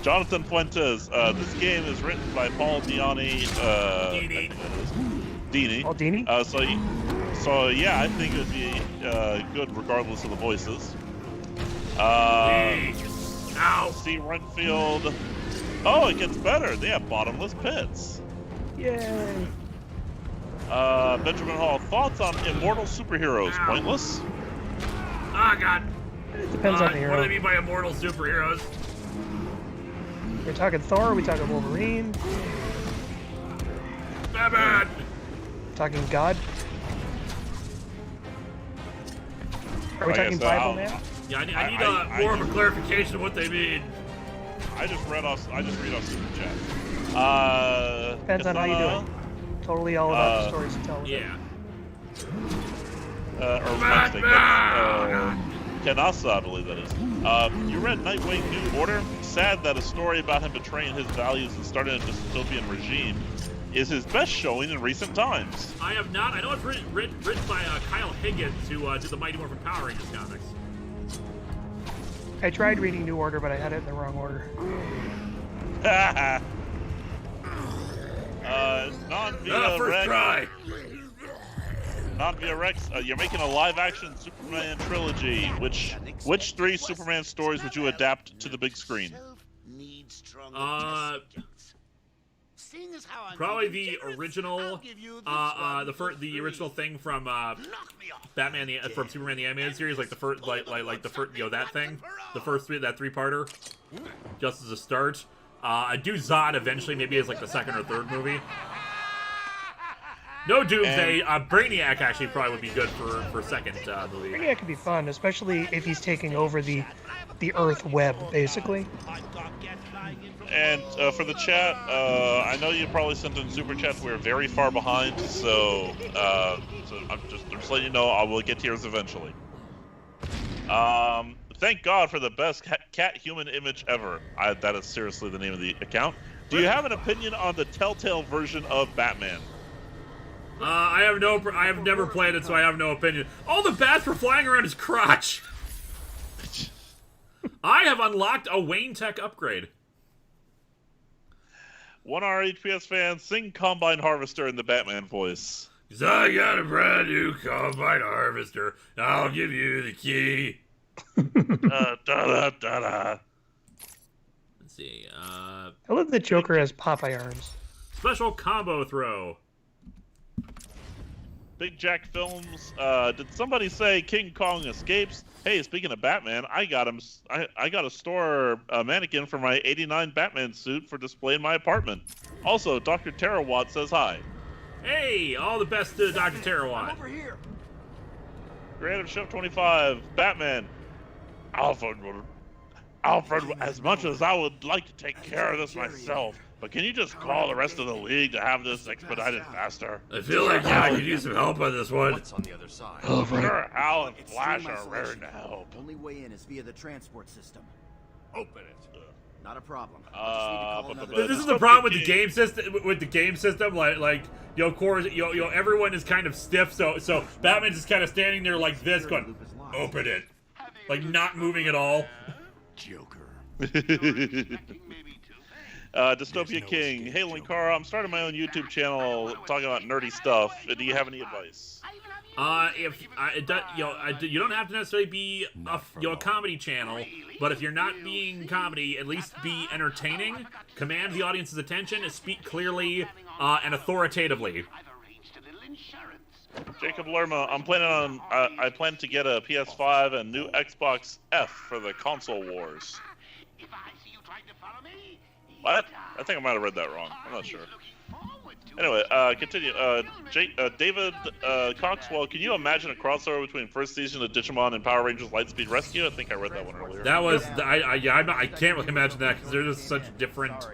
Jonathan Fuentes, this game is written by Paul Dini. Dini. Paul Dini? So yeah, I think it would be good regardless of the voices. C. Renfield. Oh, it gets better. They have bottomless pits. Yay! Benjamin Hall, thoughts on immortal superheroes? Pointless? Oh God. It depends on the hero. What do they mean by immortal superheroes? We're talking Thor, we're talking Wolverine. Batman! Talking God. Are we talking Bible now? Yeah, I need more of a clarification of what they mean. I just read off Super Chat. Depends on how you do it. Totally all about the stories you tell. Yeah. Kanasa, I believe that is. You read Nightwing New Order? Sad that a story about him betraying his values and starting a dystopian regime is his best showing in recent times. I have not. I know it's written by Kyle Higgins, who did the Mighty Morphin Power Rangers comics. I tried reading New Order, but I had it in the wrong order. First try. Non-Via Rex, you're making a live-action Superman trilogy. Which three Superman stories would you adapt to the big screen? Probably the original, the original thing from Batman, from Superman the Animated Series, like the first, that thing, the first three-parter, just as a start. I'd do Zod eventually, maybe as like the second or third movie. No Doomsday. Brainiac actually probably would be good for second movie. Brainiac could be fun, especially if he's taking over the Earth web, basically. And for the chat, I know you probably sent in super chats. We're very far behind, so I'm just letting you know I will get to yours eventually. Thank God for the best cat human image ever. That is seriously the name of the account. Do you have an opinion on the Telltale version of Batman? I have never played it, so I have no opinion. All the bats were flying around his crotch. I have unlocked a Wayne Tech upgrade. 1R HPS fan, sing Combine Harvester in the Batman voice. 'Cause I got a brand new Combine Harvester. I'll give you the key. Da-da-da-da. Let's see. I love that Joker has Popeye arms. Special combo throw. Big Jack Films. Did somebody say King Kong escapes? Hey, speaking of Batman, I got him. I got a store mannequin for my '89 Batman suit for display in my apartment. Also, Dr. Terawatt says hi. Hey, all the best to Dr. Terawatt. Over here. Creative Chef 25. Batman. Alfred, as much as I would like to take care of this myself, but can you just call the rest of the league to have this expedited faster? I feel like I could use some help on this one. What's on the other side? Sure, Al and Flash are raring to help. Only way in is via the transport system. Open it. Not a problem. This is the problem with the game system. Like of course, everyone is kind of stiff. So Batman's just kind of standing there like this, going, "Open it," like not moving at all. Joker. Dystopia King. Hey, Linkara, I'm starting my own YouTube channel talking about nerdy stuff. Do you have any advice? You don't have to necessarily be a comedy channel, but if you're not being comedy, at least be entertaining, command the audience's attention, and speak clearly and authoritatively. Jacob Lerma, I'm planning on. I plan to get a PS5 and new Xbox F for the console wars. What? I think I might have read that wrong. I'm not sure. Anyway, continue. David Coxwell, can you imagine a crossover between first season of Digimon and Power Rangers Lightspeed Rescue? I think I read that one earlier. That was I can't really imagine that because they're just such different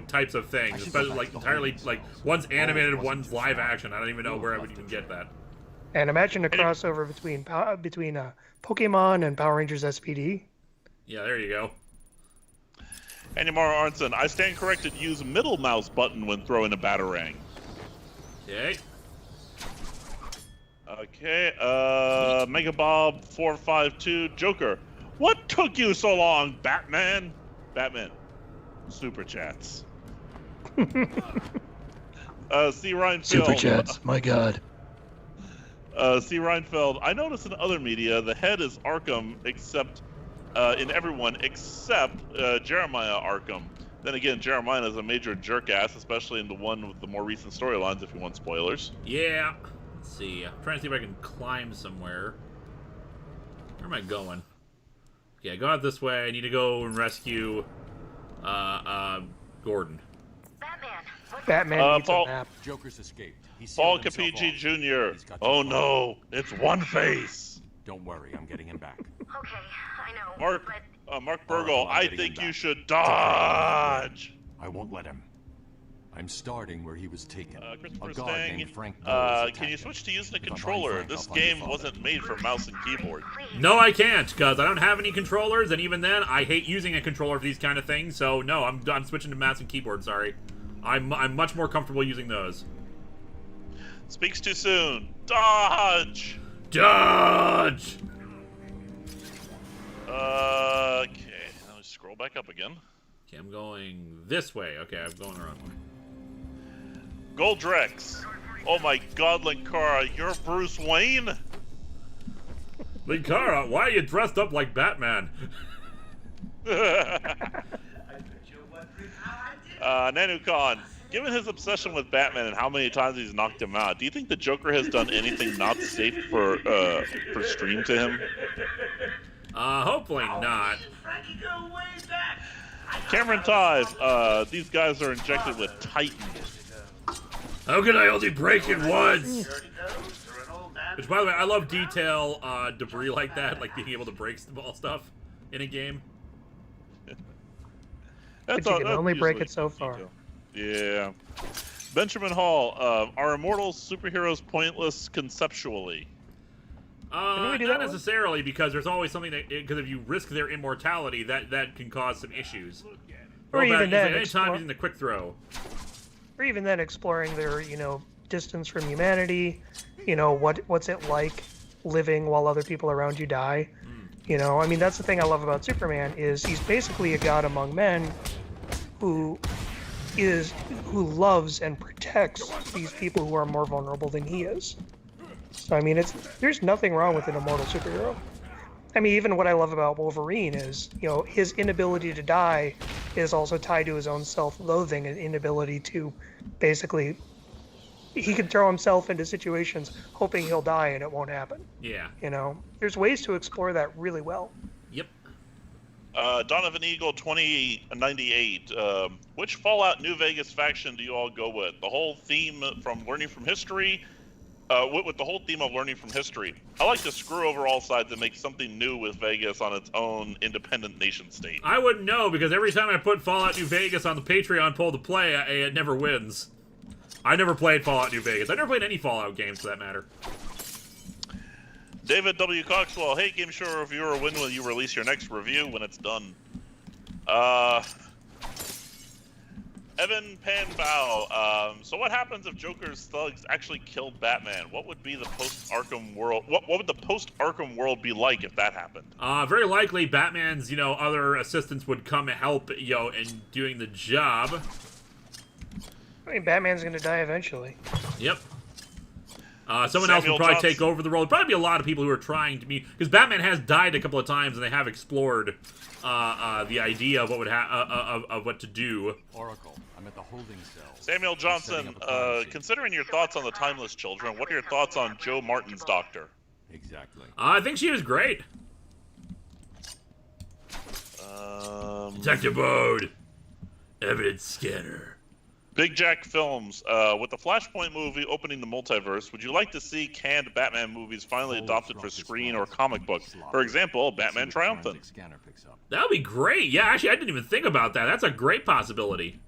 types of things, especially like entirely like one's animated, one's live action. I don't even know where I would even get that. And imagine a crossover between Pokemon and Power Rangers SPD. Yeah, there you go. Anymar Arnson, I stand corrected. Use middle mouse button when throwing a batarang. Okay. Okay. Megabob 452 Joker. What took you so long, Batman? Batman. Super chats. C. Reinfeld. Super chats. My God. C. Reinfeld. I noticed in other media the head is Arkham, except. In everyone except Jeremiah Arkham. Then again, Jeremiah is a major jerk-ass, especially in the one with the more recent storylines, if you want spoilers. Yeah. Let's see. I'm trying to see if I can climb somewhere. Where am I going? Okay, I go out this way. I need to go and rescue Gordon. Batman needs a map. Joker's escaped. Paul Capigi Jr. Oh no, it's One Face. Don't worry, I'm getting him back. Okay, I know. Mark Burgle, I think you should dodge. I won't let him. I'm starting where he was taken. Christopher A guard Stang, named Frank can you switch to using a controller? This game wasn't made for mouse and keyboard. No, I can't, because I don't have any controllers, and even then, I hate using a controller for these kind of things, so no, I'm switching to mouse and keyboard, sorry. I'm much more comfortable using those. Speaks too soon. Dodge! Dodge! Okay, let me scroll back up again. Okay, I'm going this way. Okay, I'm going the wrong way. Goldrex. Oh my god, Linkara, you're Bruce Wayne? Linkara, why are you dressed up like Batman? Nanucon, given his obsession with Batman and how many times he's knocked him out, do you think the Joker has done anything not safe for stream to him? Hopefully not. Cameron Ties, these guys are injected with Titan. How can I only break it once? Which, by the way, I love detail debris like that, like being able to break small stuff in a game. But you can only break it so far. Yeah. Benjamin Hall, are immortal superheroes pointless conceptually? Not necessarily, because there's always something that, because if you risk their immortality, that can cause some issues. Or even then, anytime using the quick throw. Or even then, exploring their, distance from humanity. What's it like living while other people around you die? I mean, that's the thing I love about Superman is he's basically a god among men who loves and protects these people who are more vulnerable than he is. So I mean, there's nothing wrong with an immortal superhero. I mean, even what I love about Wolverine is, his inability to die is also tied to his own self-loathing and inability to basically, he can throw himself into situations hoping he'll die and it won't happen. Yeah. There's ways to explore that really well. Yep. Donovan Eagle 2098. Which Fallout New Vegas faction do you all go with? The whole theme from learning from history. With the whole theme of learning from history. I like the screw over all sides and make something new with Vegas on its own independent nation state. I wouldn't know, because every time I put Fallout New Vegas on the Patreon poll to play, it never wins. I never played Fallout New Vegas. I never played any Fallout games, for that matter. David W. Coxwell. Hey, Game Show reviewer, when will you release your next review? When it's done. Evan Panbow. So what happens if Joker's thugs actually killed Batman? What would be the post-Arkham world? What would the post-Arkham world be like if that happened? Very likely Batman's, other assistants would come and help, in doing the job. I mean, Batman's gonna die eventually. Yep. Someone else would probably take over the role. Probably be a lot of people who are trying to be, because Batman has died a couple of times, and they have explored the idea of what would of what to do. Oracle, I'm at the holding cell. Samuel Johnson, considering your thoughts on the Timeless Children, what are your thoughts on Joe Martin's Doctor? Exactly. I think she was great. Detective mode. Evidence scanner. Big Jack Films, with the Flashpoint movie opening the multiverse, would you like to see canned Batman movies finally adopted for screen or comic book? For example, Batman Triumphant. That would be great. Yeah, actually, I didn't even think about that. That's a great possibility.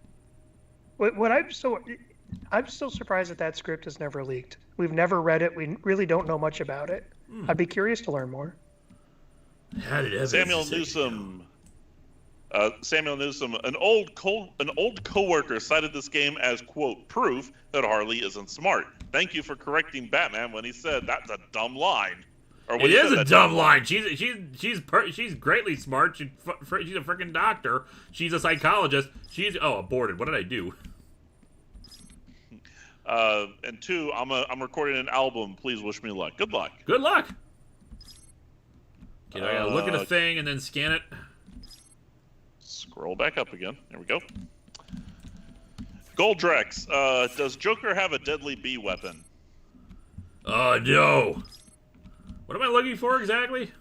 What I'm still surprised that script has never leaked. We've never read it. We really don't know much about it. I'd be curious to learn more. Samuel Newsom. An old coworker cited this game as, quote, proof that Harley isn't smart. Thank you for correcting Batman when he said that's a dumb line. Or it is a dumb line. She's greatly smart. She's a freaking doctor. She's a psychologist. Aborted. What did I do? And two, I'm recording an album. Please wish me luck. Good luck. Good luck. Okay, I gotta look at a thing and then scan it. Scroll back up again. There we go. Goldrex, does Joker have a deadly bee weapon? No. What am I looking for exactly?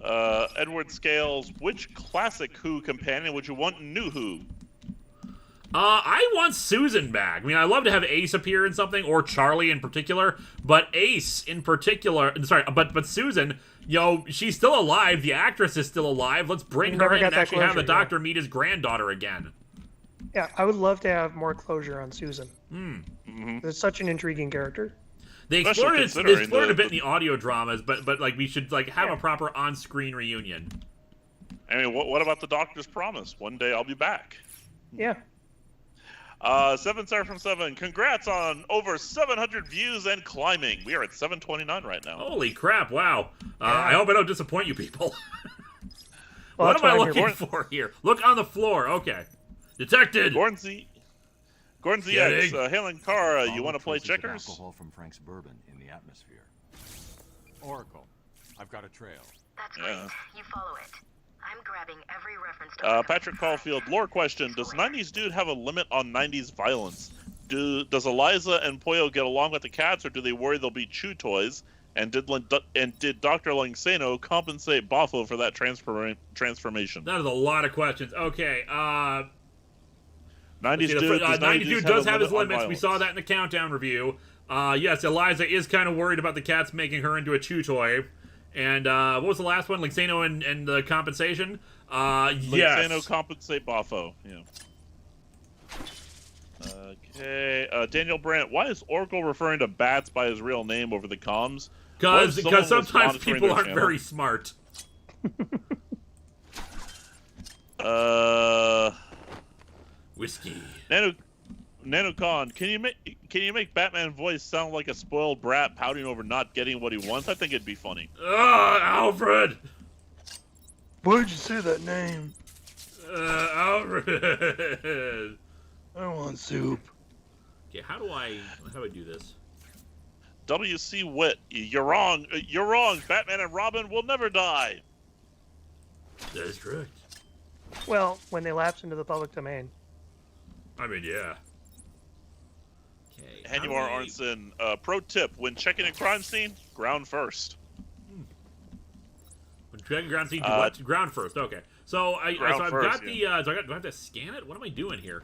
Edward Scales, which classic Who companion would you want in New Who? I want Susan back. I mean, I'd love to have Ace appear in something, or Charlie in particular, but Ace in particular, but Susan, she's still alive. The actress is still alive. Let's bring her in and actually have the Doctor meet his granddaughter again. Yeah, I would love to have more closure on Susan. It's such an intriguing character. They explored it a bit in the audio dramas, but like we should have a proper on-screen reunion. I mean, what about the Doctor's promise? One day I'll be back. Yeah. 7 Star from 7. Congrats on over 700 views and climbing. We are at 729 right now. Holy crap! Wow. I hope I don't disappoint you people. What am I looking for here? Look on the floor. Okay. Detected. Gordon ZX, Helen Carr, you want to play checkers? Alcohol from Frank's bourbon in the atmosphere. Oracle, I've got a trail. That's great. You follow it. I'm grabbing every reference to Patrick Caulfield, lore question. Does 90s Dude have a limit on 90s violence? Does Eliza and Pollo get along with the cats, or do they worry they'll be chew toys? And did Dr. Langsano compensate Boffo for that transformation? That is a lot of questions. Okay, 90s Dude does have his limits. We saw that in the countdown review. Yes, Eliza is kind of worried about the cats making her into a chew toy. And what was the last one? Langsano and the compensation? Yes. Langsano compensate Boffo. Yeah. Okay. Daniel Brandt, why is Oracle referring to bats by his real name over the comms? Because sometimes people aren't very smart. Whiskey. NanoCon, can you make Batman voice sound like a spoiled brat pouting over not getting what he wants? I think it'd be funny. Alfred! Why'd you say that name? Alfred! I want soup. Okay, how do I do this? W.C. Witt, you're wrong. You're wrong. Batman and Robin will never die. That is correct. Well, when they lapse into the public domain. I mean, yeah. Okay. Hanumar Arnson, pro tip: when checking a crime scene, ground first. When checking ground scene, do what? Ground first. Okay. So I've got the. Do I have to scan it? What am I doing here?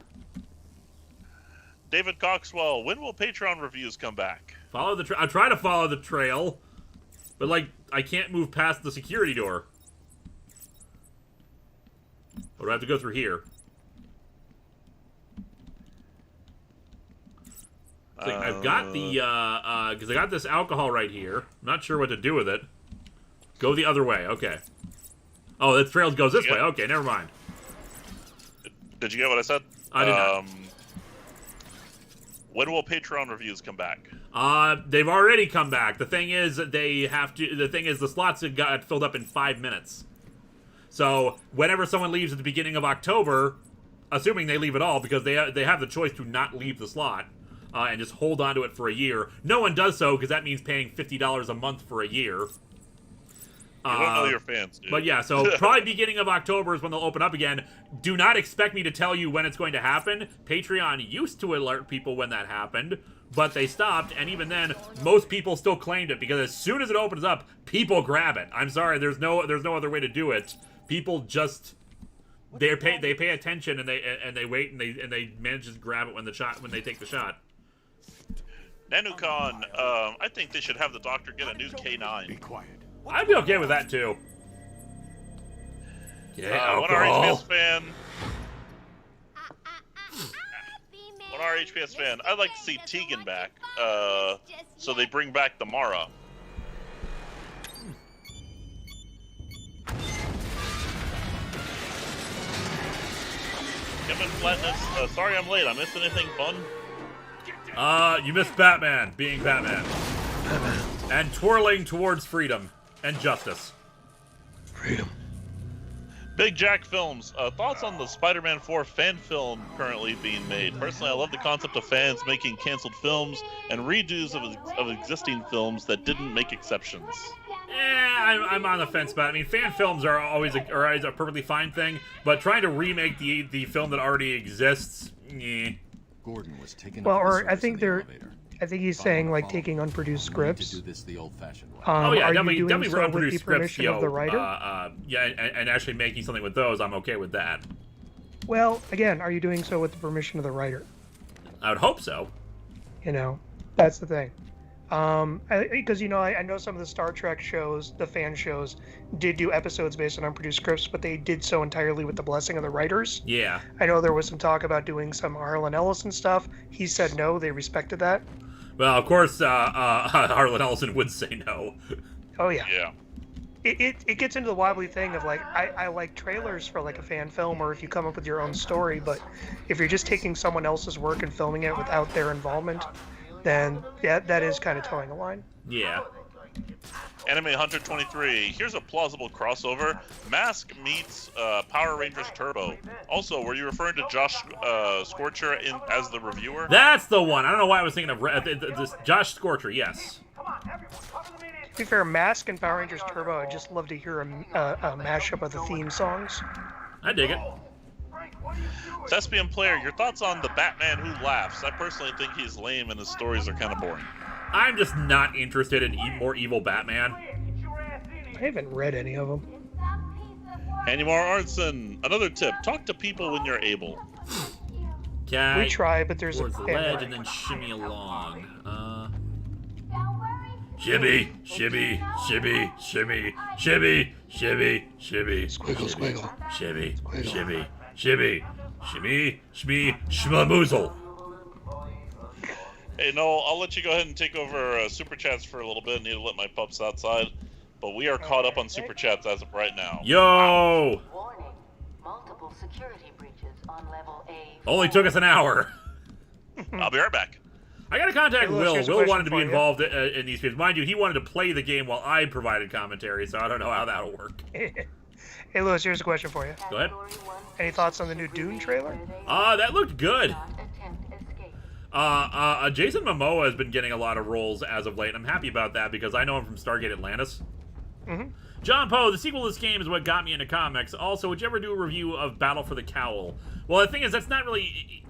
David Coxwell, when will Patreon reviews come back? Follow the. I try to follow the trail, but like I can't move past the security door. Or do I have to go through here? So I've got the, because I got this alcohol right here. I'm not sure what to do with it. Go the other way, okay. Oh, the trail goes this way, okay, never mind. Did you get what I said? I did not. When will Patreon reviews come back? They've already come back. The thing is, the slots have got filled up in 5 minutes. So, whenever someone leaves at the beginning of October, assuming they leave at all, because they have the choice to not leave the slot, and just hold on to it for a year. No one does so, because that means paying $50 a month for a year. You don't know your fans, dude. But yeah, so probably beginning of October is when they'll open up again. Do not expect me to tell you when it's going to happen. Patreon used to alert people when that happened, but they stopped, and even then, most people still claimed it, because as soon as it opens up, people grab it. I'm sorry, there's no other way to do it. People just they pay attention and they wait and they manage to grab it when they take the shot. NanuCon, I think they should have the Doctor get a new K9. Be quiet. I'd be okay with that too. Yeah, One RHPS fan. One RHPS fan. I'd like to see Tegan back. So they bring back the Mara. Kevin Flatness, sorry I'm late. I missed anything fun? You missed Batman being Batman. And twirling towards freedom and justice. Freedom. Big Jack Films, thoughts on the Spider-Man 4 fan film currently being made? Personally, I love the concept of fans making canceled films and redos of existing films that didn't make exceptions. I'm on the fence about it. I mean, fan films are always a perfectly fine thing, but trying to remake the film that already exists, Gordon was taken. Well, or I think he's saying like taking unproduced scripts. To do this the old-fashioned way. Oh yeah, are definitely you doing so unproduced with the scripts, permission of the writer? And actually making something with those, I'm okay with that. Well, again, are you doing so with the permission of the writer? I would hope so. You know, that's the thing. Because I know some of the Star Trek shows, the fan shows, did do episodes based on unproduced scripts, but they did so entirely with the blessing of the writers. Yeah. I know there was some talk about doing some Harlan Ellison stuff. He said no. They respected that. Well, of course, Harlan Ellison would say no. Oh yeah. Yeah. It gets into the wobbly thing of like I like trailers for like a fan film, or if you come up with your own story, but if you're just taking someone else's work and filming it without their involvement, then yeah, that is kind of towing a line. Yeah. Anime Hunter 23. Here's a plausible crossover. Mask meets Power Rangers Turbo. Also, were you referring to Josh Scorcher as the reviewer? That's the one. I don't know why I was thinking of this Josh Scorcher. Yes. To be fair, Mask and Power Rangers Turbo, I'd just love to hear a mashup of the theme songs. I dig it. Thespian Player, your thoughts on the Batman Who Laughs? I personally think he's lame and his stories are kind of boring. I'm just not interested in more evil Batman. I haven't read any of them. Hanumar Arnson, another tip: talk to people when you're able. Okay. We try, but there's towards the ledge and then shimmy along. Shibby, shibby, shibby, shimmy, shibby, shibby, shibby, squiggle, squiggle, shibby, shibby, shibby, shimmy, shmee, shmamoozle. Hey, Noel, I'll let you go ahead and take over Super Chats for a little bit. I need to let my pups outside. But we are caught up on Super Chats as of right now. Yo! Warning. Multiple multiple security breaches on level A. Only took us an hour. I'll be right back. I gotta contact Hey, Lewis, Will. here's a Will question wanted to be for you. involved in these games. Mind you, he wanted to play the game while I provided commentary, so I don't know how that'll work. Hey, Lewis, here's a question for you. Go ahead. Any thoughts on the new Dune trailer? That looked good. Jason Momoa has been getting a lot of roles as of late, and I'm happy about that because I know him from Stargate Atlantis. Mm-hmm. John Poe, the sequel to this game is what got me into comics. Also, would you ever do a review of Battle for the Cowl? Well, the thing is, that's not really...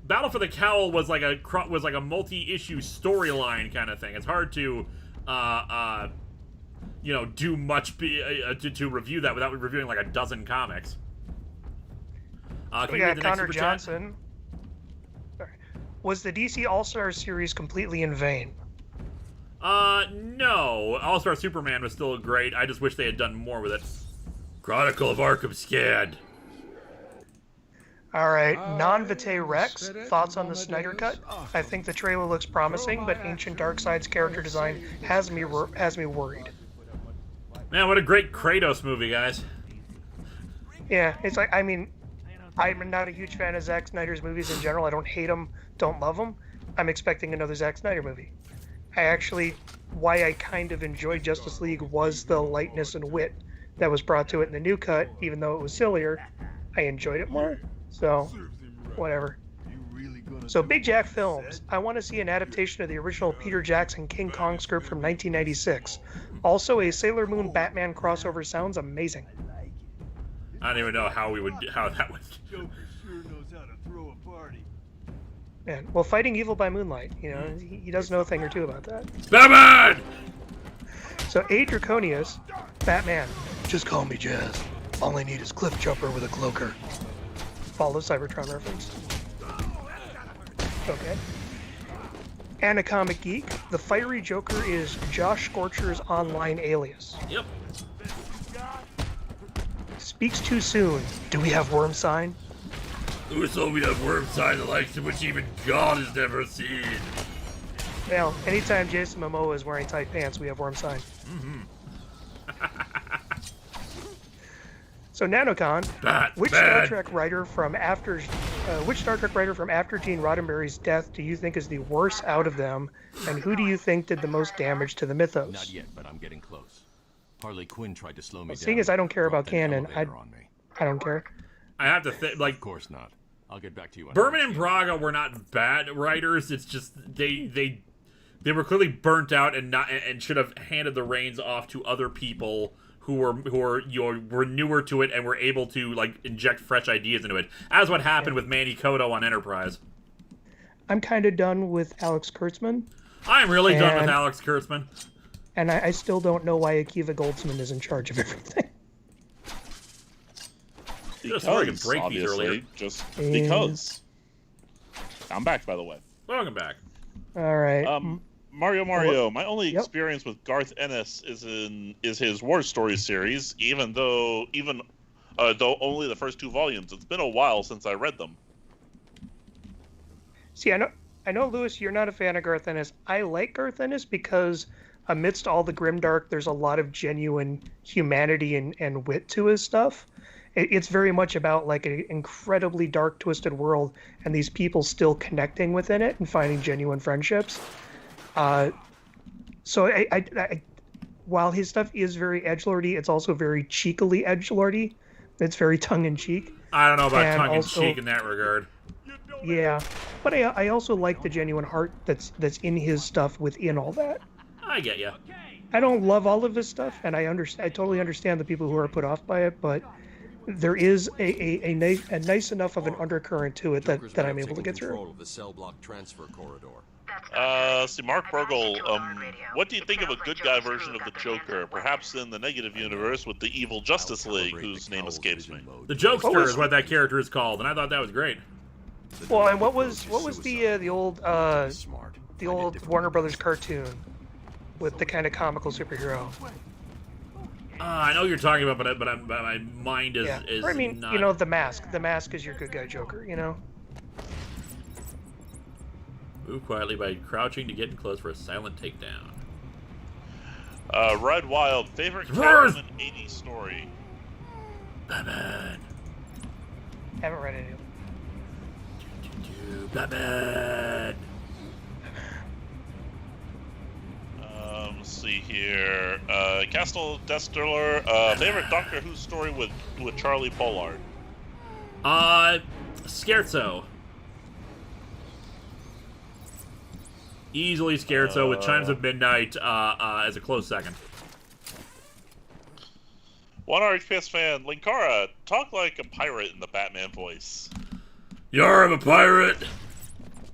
Battle for the Cowl was like a multi-issue storyline kind of thing. It's hard to, do much to review that without reviewing like a dozen comics. We got Connor Johnson. Sorry. Was the DC All-Star series completely in vain? No. All-Star Superman was still great. I just wish they had done more with it. Chronicle of Arkham Scanned. All right, Non-Vitae Rex, thoughts on the Snyder Cut? I think the trailer looks promising, but Ancient Darkseid's character design has me worried. Man, what a great Kratos movie, guys. Yeah, it's like, I mean, I'm not a huge fan of Zack Snyder's movies in general. I don't hate them, don't love them. I'm expecting another Zack Snyder movie. Why I kind of enjoyed Justice League was the lightness and wit that was brought to it in the new cut, even though it was sillier. I enjoyed it more. So, whatever. So, Big Jack Films. I want to see an adaptation of the original Peter Jackson King Kong script from 1996. Also, a Sailor Moon Batman crossover sounds amazing. I don't even know how that would. Joker sure knows how to throw a party. Man, well, fighting evil by moonlight. You know, he does know a thing or two about that. Batman! So, A. Draconius, Batman. Just call me Jazz. All I need is Cliff Jumper with a cloaker. Follow Cybertron reference. Okay. And a comic geek. The fiery Joker is Josh Scorcher's online alias. Yep. Speaks too soon. Do we have worm sign? Who told me that worm sign the likes of which even God has never seen? Well, anytime Jason Momoa is wearing tight pants, we have worm sign. Mm-hmm. So Nanocon, which Star Trek writer from after Gene Roddenberry's death do you think is the worst out of them, and who do you think did the most damage to the mythos? Not yet, but I'm getting close. Harley Quinn tried to slow me down. Seeing as I don't care about canon, I don't care. I have to think, like, of course not. I'll get back to you. Berman and Braga were not bad writers. It's just they were clearly burnt out and should have handed the reins off to other people who were newer to it and were able to like inject fresh ideas into it, as what happened with Manny Koto on Enterprise. I'm kind of done with Alex Kurtzman. I'm really done with Alex Kurtzman. And I still don't know why Akiva Goldsman is in charge of everything. Because. I'm back, by the way. Welcome back. All right. Mario. My only experience with Garth Ennis is his War Stories series, though only the first 2 volumes. It's been a while since I read them. See, I know, Lewis, you're not a fan of Garth Ennis. I like Garth Ennis because amidst all the grimdark, there's a lot of genuine humanity and wit to his stuff. It's very much about like an incredibly dark, twisted world, and these people still connecting within it and finding genuine friendships. So while his stuff is very edgelordy, it's also very cheekily edgelordy. It's very tongue-in-cheek. I don't know about tongue-in-cheek in that regard. Yeah, but I also like the genuine heart that's in his stuff within all that. I get you. I don't love all of his stuff, and I totally understand the people who are put off by it, but there is a nice enough of an undercurrent to it that I'm able to get through. The cell block transfer corridor. Mark Burgle, what do you think of a good guy version of the Joker? Perhaps in the negative universe with the evil Justice League, whose name escapes me. The Jokester is what that character is called, and I thought that was great. Well, and what was the old Warner Brothers cartoon with the kind of comical superhero? I know what you're talking about, but my mind is Or, I mean, not... you know, The Mask. The Mask is your good guy Joker, you know? Move quietly by crouching to get in close for a silent takedown. Red Wild, favorite Catwoman 80s story? Batman. Haven't read any of them. Batman. Let's see here. Castle Destiller. Favorite Doctor Who story with Charlie Pollard? Scherzo. Easily Scherzo with Chimes of Midnight as a close second. One RHPS fan, Linkara, talk like a pirate in the Batman voice. Yar, I'm a pirate.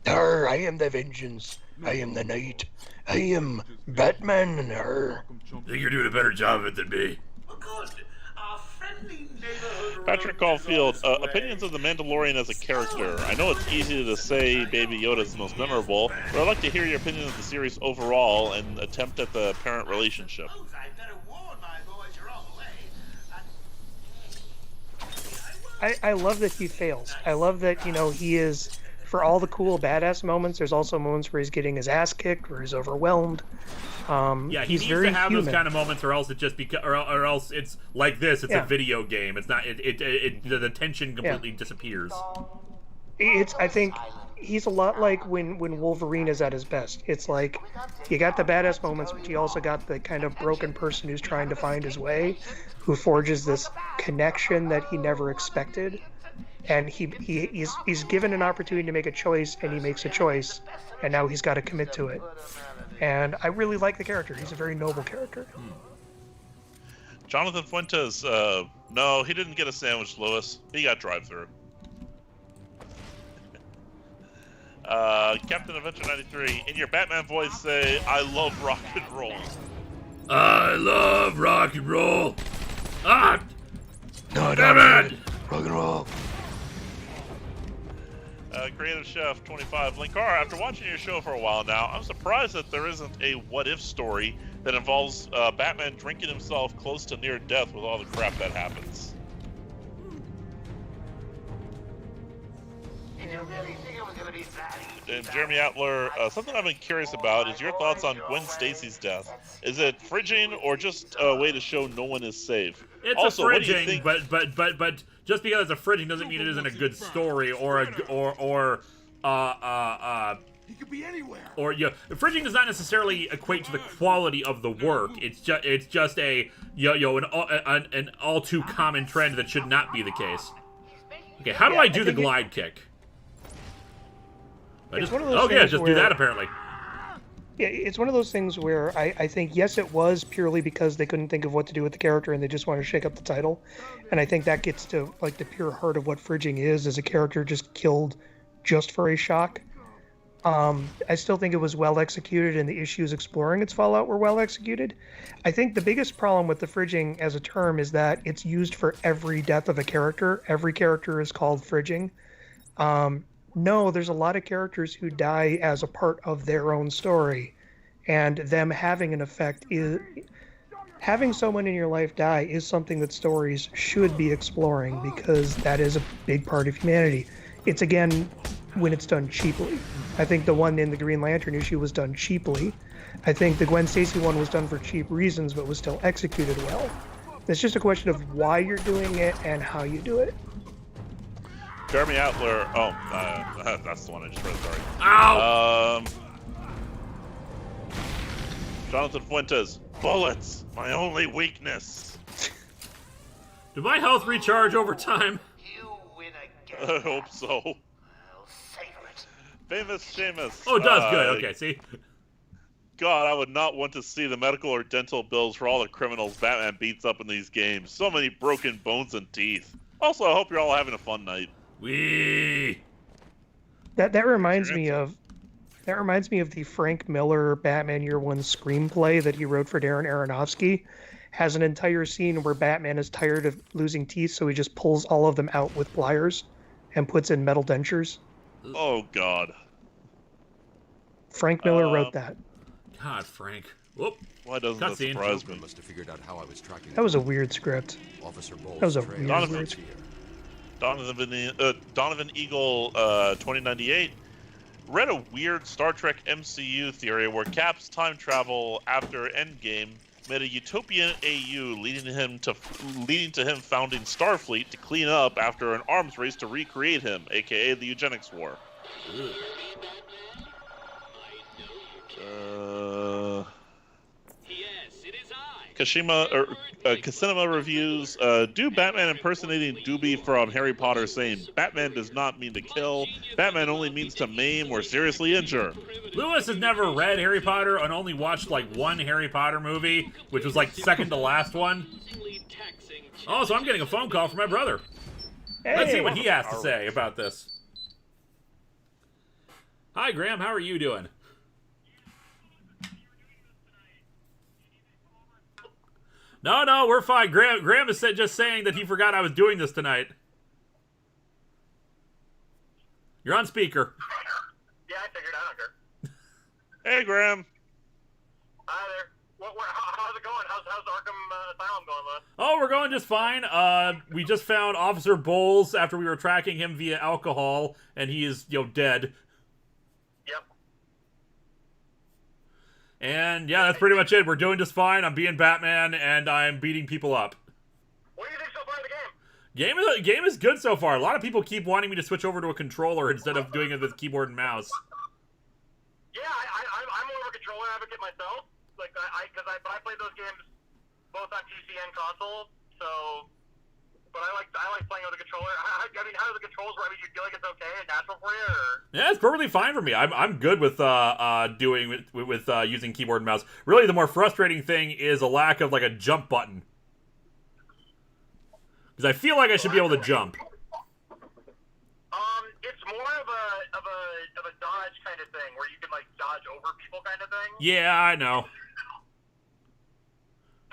Arr, I am the vengeance. I am the night. I am Batman. Arr. Think you're doing a better job of it than me. Patrick Caulfield, opinions of the Mandalorian as a character. I know it's easy to say Baby Yoda is the most memorable, but I'd like to hear your opinion of the series overall and attempt at the parent relationship. I love that he fails. I love that, you know, he is, for all the cool badass moments, there's also moments where he's getting his ass kicked, where he's overwhelmed. Yeah, he he's needs very to have human. those kind of moments, or else it just or else it's like this. It's a video game. It's not. The tension completely disappears. I think he's a lot like when Wolverine is at his best. It's like you got the badass moments, but you also got the kind of broken person who's trying to find his way, who forges this connection that he never expected, and he's given an opportunity to make a choice, and he makes a choice, and now he's got to commit to it. And I really like the character. He's a very noble character. Jonathan Fuentes, no, he didn't get a sandwich, Lewis. He got drive-through. Captain Adventure 93, in your Batman voice, say, I love rock and roll. I love rock and roll. No, damn it! Rock and roll. Creative Chef 25, Linkara, after watching your show for a while now, I'm surprised that there isn't a what-if story that involves Batman drinking himself close to near death with all the crap that happens. And Jeremy Atler, something I've been curious about is your thoughts on Gwen Stacy's death. Is it fridging or just a way to show no one is safe? It's Also, a what do you fridging, think... but just because it's a fridging doesn't mean it isn't a good story He could be anywhere. or fridging does not necessarily equate to the quality of the work. It's just an all too common trend that should not be the case. Okay, how do I do the glide kick? It's one of those just things do where- that apparently. Yeah, it's one of those things where I think, yes, it was purely because they couldn't think of what to do with the character and they just wanted to shake up the title. And I think that gets to like the pure heart of what fridging is a character just killed just for a shock. I still think it was well executed and the issues exploring its fallout were well executed. I think the biggest problem with the fridging as a term is that it's used for every death of a character. Every character is called fridging. No, there's a lot of characters who die as a part of their own story, and them having an effect is having someone in your life die is something that stories should be exploring because that is a big part of humanity. It's again when it's done cheaply. I think the one in the Green Lantern issue was done cheaply. I think the Gwen Stacy one was done for cheap reasons, but was still executed well. It's just a question of why you're doing it and how you do it. Jeremy Atler, that's the one I just read, sorry. Ow! Jonathan Fuentes, bullets, my only weakness. Do my health recharge over time? I hope so. Famous Seamus. Oh, it does, good, okay, see? God, I would not want to see the medical or dental bills for all the criminals Batman beats up in these games. So many broken bones and teeth. Also, I hope you're all having a fun night. Wee. That reminds me of the Frank Miller Batman Year One screenplay that he wrote for Darren Aronofsky. Has an entire scene where Batman is tired of losing teeth, so he just pulls all of them out with pliers and puts in metal dentures. Oh God. Frank Miller wrote that. God, Frank. Whoop. Why doesn't that surprise me? Must have figured out how I was tracking. That was a weird script. Officer Bowles That was a trail. weird script. Donovan Eagle 2098 read a weird Star Trek MCU theory where Cap's time travel after Endgame made a utopian AU, leading to him founding Starfleet to clean up after an arms race to recreate him, aka the Eugenics War. Kasinema reviews, do Batman impersonating Doobie from Harry Potter saying, Batman does not mean to kill, Batman only means to maim or seriously injure. Lewis has never read Harry Potter and only watched like one Harry Potter movie, which was like second to last one. Oh, so I'm getting a phone call from my brother. Hey, let's see what he has to say about this. Hi, Graham. How are you doing? No, we're fine. Graham is just saying that he forgot I was doing this tonight. You're on speaker. Yeah, I figured. I don't care. Hey, Graham. Hi there. How's it going? How's Arkham Asylum going, man? Oh, we're going just fine. We just found Officer Bowles after we were tracking him via alcohol, and he is, dead. Yep. And yeah, that's pretty much it. We're doing just fine. I'm being Batman, and I'm beating people up. What do you think so far of the game? Game is good so far. A lot of people keep wanting me to switch over to a controller instead of doing it with keyboard and mouse. Yeah, I'm more of a controller advocate myself. Like, I played those games both on PC and console. So, but I like playing with a controller. I mean, how do the controls work? I mean, you feel like it's okay and natural for you, or? Yeah, it's perfectly fine for me. I'm good with using keyboard and mouse. Really, the more frustrating thing is a lack of like a jump button. Because I feel like I should be able to jump. It's more of a dodge kind of thing, where you can like dodge over people kind of thing. Yeah, I know.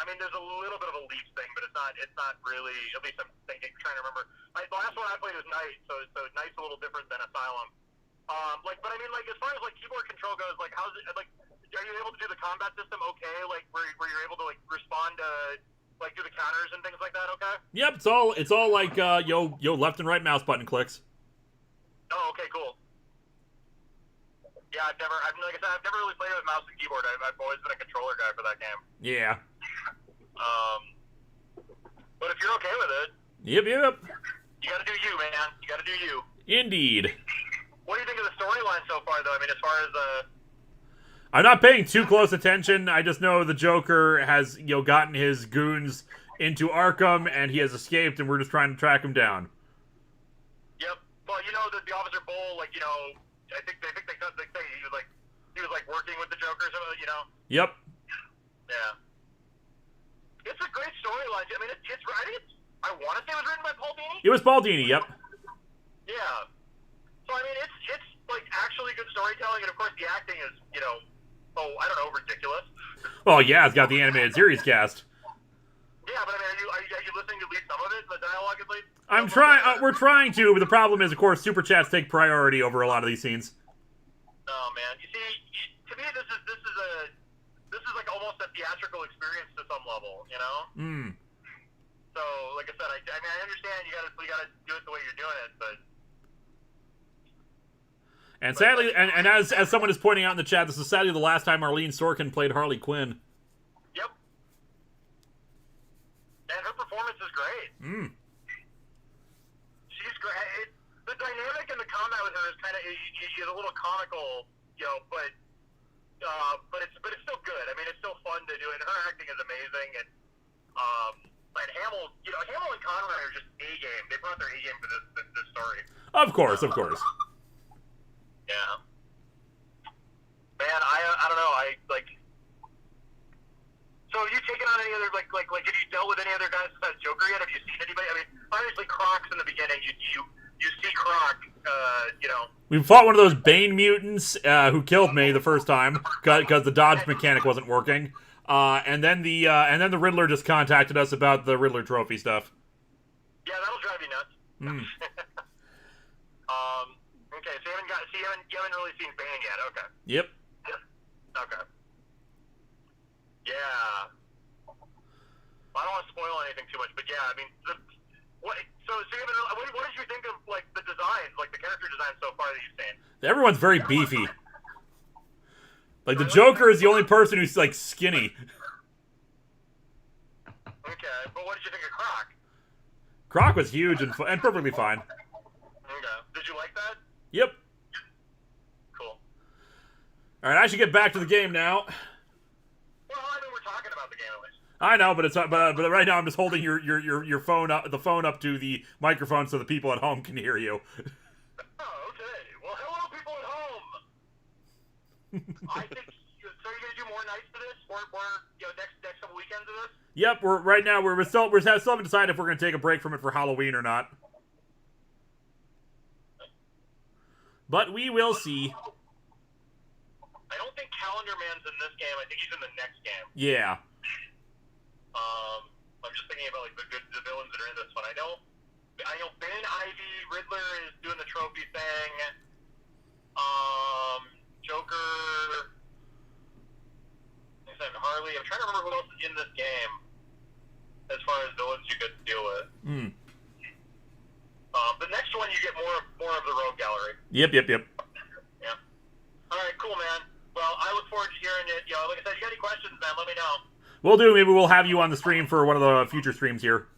I mean, there's a little bit of a leap thing, but it's not really. At least I'm trying to remember. The last one I played was Night, so Night's a little different than Asylum. But I mean, like as far as like keyboard control goes, like how's it like? Are you able to do the combat system okay? Like where you're able to like respond to like do the counters and things like that? Okay. Yep, it's all like yo left and right mouse button clicks. Oh, okay, cool. Yeah, I've never really played with mouse and keyboard. I've always been a controller guy for that game. Yeah. But if you're okay with it. Yep. You gotta do you, man. You gotta do you. Indeed. What do you think of the storyline so far, though? I mean, as far as I'm not paying too close attention. I just know the Joker has, gotten his goons into Arkham, and he has escaped, and we're just trying to track him down. Yep. Well, the Officer Bull, like, I think they say he was working with the Joker, Yep. Yeah. It's a great storyline. I mean, I want to say it was written by Paul Dini. It was Paul Dini. Yep. Yeah. So I mean, it's like actually good storytelling, and of course the acting is, I don't know, ridiculous. Well, yeah, it's got the animated series cast. Yeah, but I mean, are you listening to at least some of it, the dialogue at least? I'm trying. We're trying to, but the problem is, of course, super chats take priority over a lot of these scenes. Oh man, you see, to me, this is like almost a theatrical experience to some level, So, like I said, I mean, I understand you gotta do it the way you're doing it, but. And sadly, and as someone is pointing out in the chat, this is sadly the last time Arlene Sorkin played Harley Quinn. Yep. And her performance is great. She's great. The dynamic in the combat with her is kind of she's a little comical, but it's still good. I mean, it's still fun to do, and her acting is amazing. And Hamill, Hamill and Conroy are just A game. They brought their A game for this story. Of course. Yeah. Man, I don't know. So have you taken on any other like have you dealt with any other guys besides Joker yet? Have you seen anybody? I mean, obviously Croc's in the beginning. You see Croc. We fought one of those Bane mutants who killed me the first time because the dodge mechanic wasn't working. And then the Riddler just contacted us about the Riddler trophy stuff. Yeah, that'll drive you nuts. Okay, so you haven't really seen Bane yet. Okay. Yep. Okay. Yeah. I don't want to spoil anything too much, but yeah, I mean, what did you think of like the designs, like the character designs so far that you've seen? Everyone's very beefy. Like the Joker is the only person who's like skinny. you think of Croc? Croc was huge and perfectly fine. Okay. Did you like that? Yep. Cool. All right, I should get back to the game now. Well, I mean, we're talking about the game at least. I know, but but right now I'm just holding your phone up, the phone up to the microphone so the people at home can hear you. Oh, okay. Well, hello, people at home. I think so. You're gonna do more nights to this, or next couple weekends of this? Yep, we're still haven't decided if we're gonna take a break from it for Halloween or not. But we will see. I don't think Calendar Man's in this game. I think he's in the next game. Yeah. I'm just thinking about like the villains that are in this one. I know Bane, Ivy, Riddler is doing the trophy thing. Joker, Harley. I'm trying to remember who else is in this game as far as villains you could deal with. The next one you get more of the rogue gallery. Yep. Yeah. All right, cool, man. Well, I look forward to hearing it. Like I said, you got any questions, man? Let me know. We'll do. Maybe we'll have you on the stream for one of the future streams here.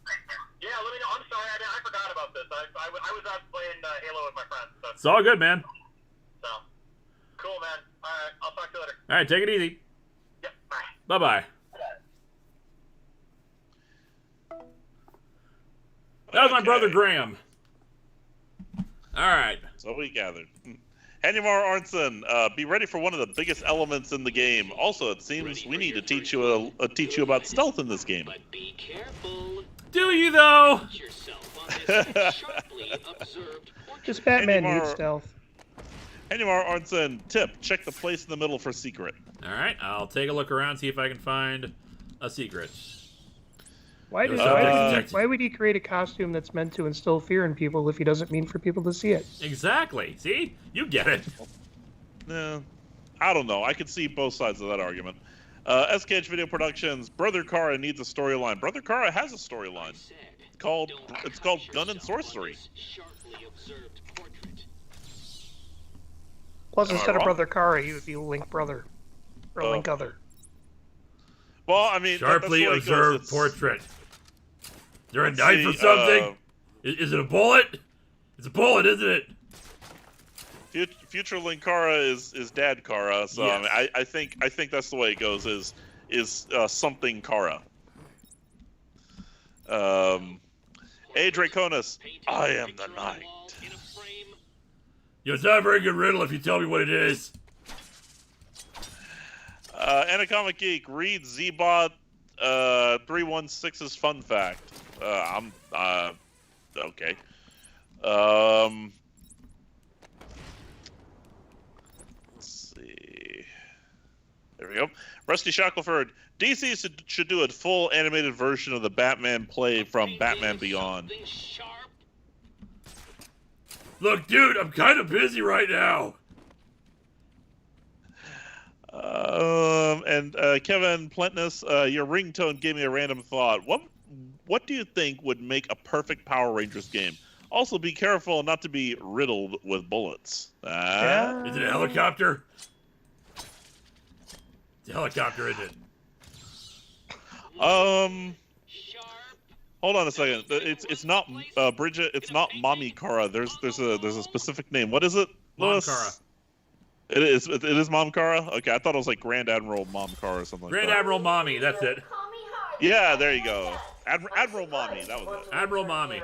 Yeah, let me know. I'm sorry, I forgot about this. I was out playing Halo with my friends. So. It's all good, man. So, cool, man. All right, I'll talk to you later. All right, take it easy. Yep, bye. Bye-bye. That was my brother Graham. All right. So we gathered. Hannimar Arnson, be ready for one of the biggest elements in the game. Also, it seems we need to teach you about stealth in this game. But be careful. Do you though? Just Batman needs stealth. Hannimar Arnson, tip: check the place in the middle for secret. All right, I'll take a look around, see if I can find a secret. Why would he create a costume that's meant to instill fear in people if he doesn't mean for people to see it? Exactly. See? You get it. No, I don't know. I could see both sides of that argument. SKH Video Productions, Brother Kara needs a storyline. Brother Kara has a storyline. It's called Gun and Sorcery. Plus, instead of Brother Kara, he would be Link Brother. Or Link Other. Well, I mean... Sharply observed portrait. Is there a knife or something? Is it a bullet? It's a bullet, isn't it? Future Linkara is Dad Kara, so yes. I mean, I think that's the way it goes. Is something Kara. A Draconis, I am the night. Yo, it's not a very good riddle if you tell me what it is. Anacomic Geek, read Zbot 316's fun fact. Okay. Let's see. There we go. Rusty Shackleford, DC should do a full animated version of the Batman play from Batman Beyond. Look, dude, I'm kind of busy right now. And Kevin Plentness, your ringtone gave me a random thought. What do you think would make a perfect Power Rangers game? Also, be careful not to be riddled with bullets. Is it a helicopter? It's a helicopter, isn't it? Hold on a second. It's not Bridget. It's not Mommy Kara. There's a specific name. What is it? Mom Kara. It is Mom Kara? Okay, I thought it was like Grand Admiral Mom Kara or something like that. Grand Admiral Mommy, that's it. Yeah, there you go. Admiral Mommy, that was it. Admiral Mommy.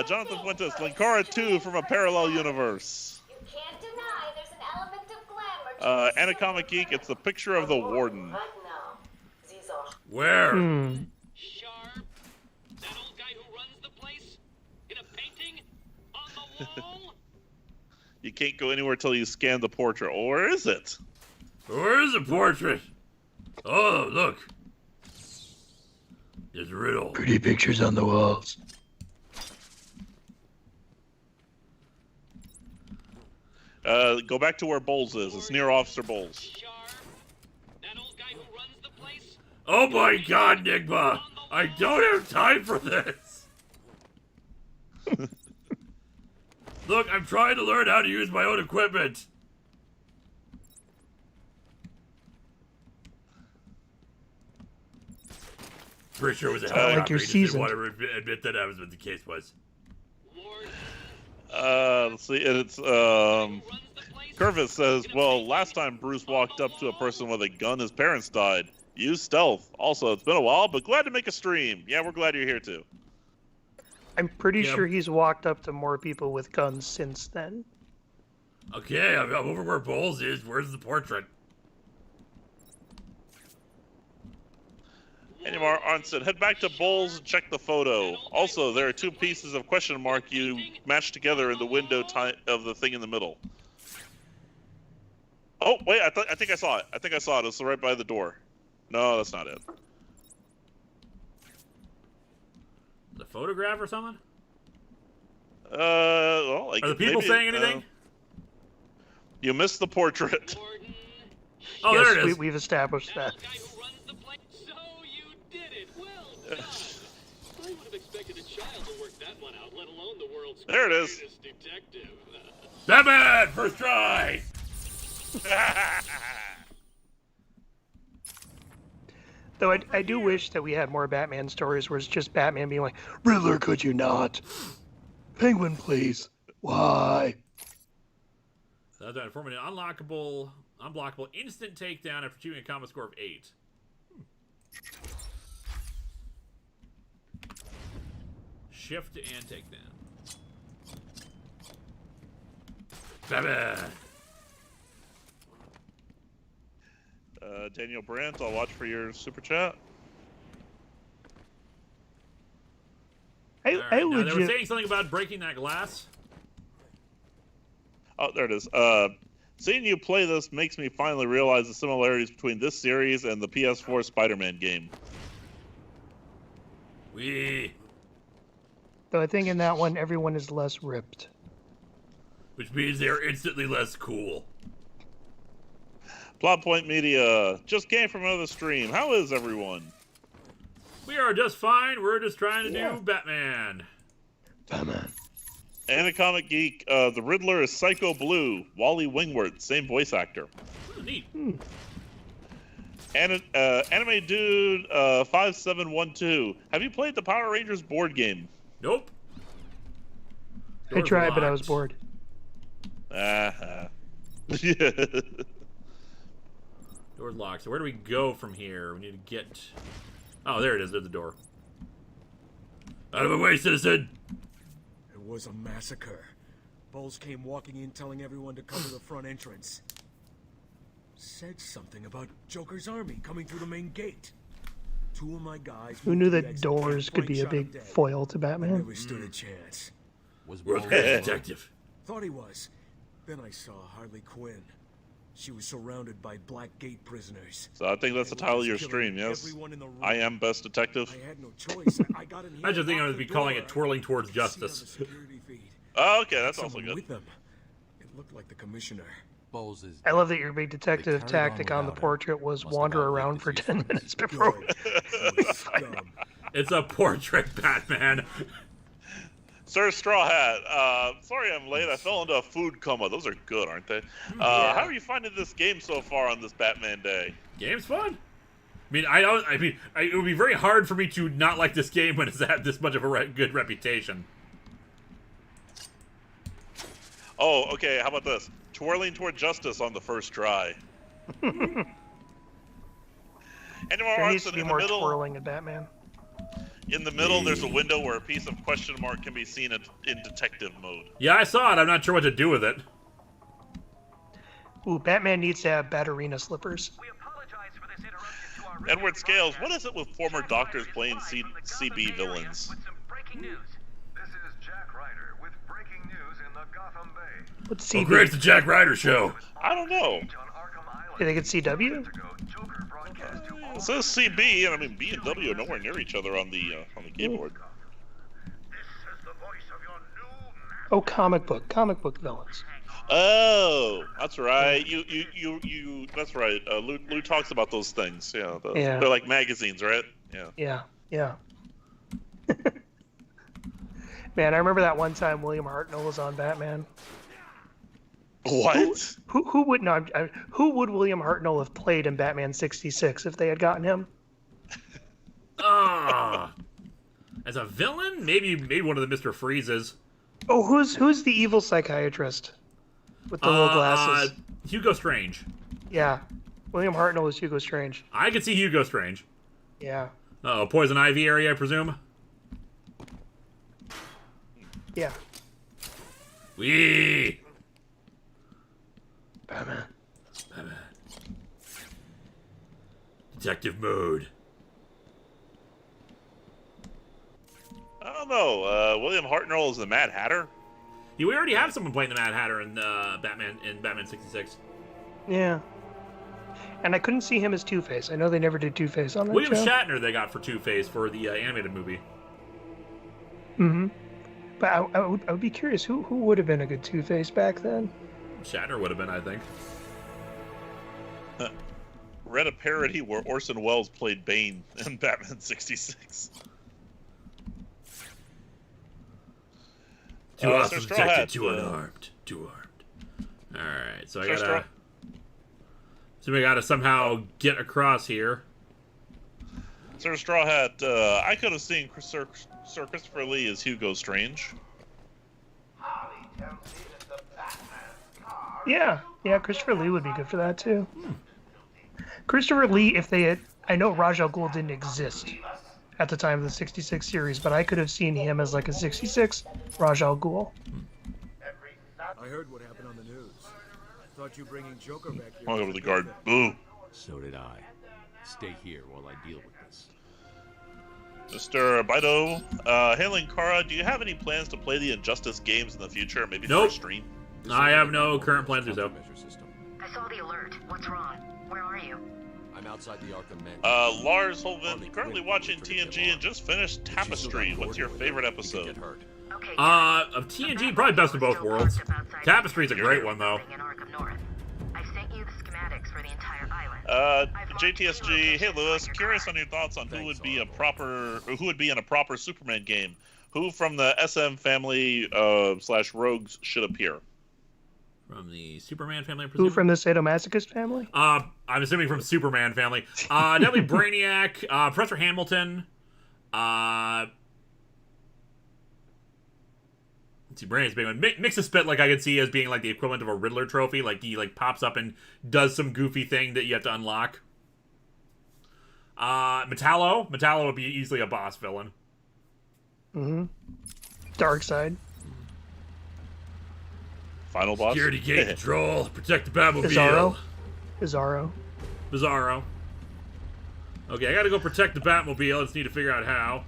Jonathan Fuentes, Linkara 2 from a parallel universe. Anacomic Geek, it's the picture of the Warden. Where? Sharp, that old guy who runs the place, in a painting on the wall. You can't go anywhere till you scan the portrait. Or where is it? Where is the portrait? Oh, look. There's a riddle. Pretty pictures on the walls. Go back to where Bowles is. It's near Officer Bowles. Oh my God, Nigma! I don't have time for this! Look, I'm trying to learn how to use my own equipment. Pretty sure it was a like helicopter. you're He just didn't seasoned. want to admit that was what the case was. Let's see. It's Curvis says, well, last time Bruce walked up to a person with a gun, his parents died. Use stealth. Also, it's been a while, but glad to make a stream. Yeah, we're glad you're here too. I'm pretty sure he's walked up to more people with guns since then. Okay, I'm over where Bowles is. Where's the portrait? Anymar Arnson, head back to Bowles and check the photo. Also, there are two pieces of question mark you matched together in the window of the thing in the middle. Oh, wait, I think I saw it. I think I saw it. It's right by the door. No, that's not it. The photograph or something? Well, like, are the people maybe, saying anything? You missed the portrait. Oh, yes, there it is. We've established that. I would have expected a child to work that one out, let alone the world's There it is. greatest detective. Batman, first try. Though I do wish that we had more Batman stories where it's just Batman being like, Riddler, could you not? Penguin, please. Why? That's informative. Unblockable, instant takedown after achieving a combat score of 8. Shift and takedown. Batman. Daniel Brandt, I'll watch for your super chat. I Now, would they were saying something about breaking that glass. Oh, there it is. Seeing you play this makes me finally realize the similarities between this series and the PS4 Spider-Man game. Though I think in that one, everyone is less ripped. Which means they're instantly less cool. Plot Point Media just came from another stream. How is everyone? We are just fine. We're just trying to do Batman. Batman. Anacomic Geek, the Riddler is Psycho Blue. Wally Wingward, same voice actor. Oh, neat. Anime Dude 5712. Have you played the Power Rangers board game? Nope. I tried, but I was bored. Door's locked. So where do we go from here? We need to get... Oh, there it is. There's the door. Out of the way, citizen! It was a massacre. Bowles came walking in telling everyone to cover the front entrance. Said something about Joker's army coming through the main gate. Two of my guys... Who knew that doors could be a big foil to Batman? Never stood a chance. Was World's Greatest Detective. Thought he was. Then I saw Harley Quinn. She was surrounded by Black Gate prisoners. So I think that's the title of your stream, yes? I am best detective. I had no choice. I got in here. I just think I would be calling it Twirling Towards Justice. Oh, okay, that's also good. With them. It looked like the commissioner. Bowles is I love that your big detective tactic on the portrait was wander around for 10 minutes before. It's a portrait, Batman. Sir Straw Hat, sorry I'm late. I fell into a food coma. Those are good, aren't they? How are you finding this game so far on this Batman day? Game's fun. I mean, it would be very hard for me to not like this game when it's had this much of a good reputation. Oh, okay. How about this? Twirling Toward Justice on the first try. There needs to be more twirling in Batman. In the middle, there's a window where a piece of question mark can be seen in detective mode. Yeah, I saw it. I'm not sure what to do with it. Ooh, Batman needs to have Bat-Arena slippers. Edward Scales, what is it with former doctors playing CB villains? What's Oh, CB? great, it's the Jack Ryder show. I don't know. You think it's CW? It says CB, and I mean B and W are nowhere near each other on the keyboard. Oh, comic book villains. Oh, that's right. You. That's right. Lou talks about those things. Yeah, Yeah. They're like magazines, right? Yeah. Yeah. Man, I remember that one time William Hartnell was on Batman. What? Who would not? Who would William Hartnell have played in Batman '66 if they had gotten him? As a villain, maybe one of the Mr. Freezes. Oh, who's the evil psychiatrist with the little glasses? Hugo Strange. Yeah, William Hartnell is Hugo Strange. I could see Hugo Strange. Yeah. Oh, Poison Ivy area, I presume. Yeah. Wee. Batman. Detective mode. I don't know. William Hartnell is the Mad Hatter. Yeah, we already have someone playing the Mad Hatter in Batman 66. Yeah. And I couldn't see him as Two-Face. I know they never did Two-Face on that William show. Shatner they got for Two-Face for the animated movie. Mm-hmm. But I would be curious, who would have been a good Two-Face back then? Shatner would have been, I think. Read a parody where Orson Welles played Bane in Batman 66. Too awesome detected, too unarmed. Too armed. Alright, so we gotta somehow get across here. Sir Straw Hat, I could have seen Sir Christopher Lee as Hugo Strange. Yeah, Christopher Lee would be good for that too. Christopher Lee, if they had, I know Ra's al Ghul didn't exist at the time of the 66 series, but I could have seen him as like a 66 Ra's al Ghul. I heard what happened on the news. Thought you bringing Joker back here. I'll go to the guard. Boo. So did I. Stay here while I deal with this. Mr. Bido, hey Linkara, do you have any plans to play the Injustice games in the future? Maybe for a stream? I have no current plans to do so. I saw the alert. What's wrong? Where are you? I'm outside the Arkham Mansion. Lars Holven, currently watching TNG and just finished Tapestry. What's your favorite episode? Of TNG, probably Best of Both Worlds. Tapestry's a great one, though. I've sent you the schematics for the entire island. JTSG, hey Lewis, curious on your thoughts on who would be in a proper Superman game. Who from the SM family / rogues should appear? From the Superman family, Who from the sadomasochist family? I'm assuming from Superman family. Definitely Brainiac, Professor Hamilton. Let's see, Brainiac's a big one. Mix a spit, like I could see as being like the equivalent of a Riddler trophy. Like he like pops up and does some goofy thing that you have to unlock. Metallo would be easily a boss villain. Mm-hmm. Darkseid. Final boss? Security gate control. Protect the Batmobile. Bizarro. Okay, I gotta go protect the Batmobile. I just need to figure out how.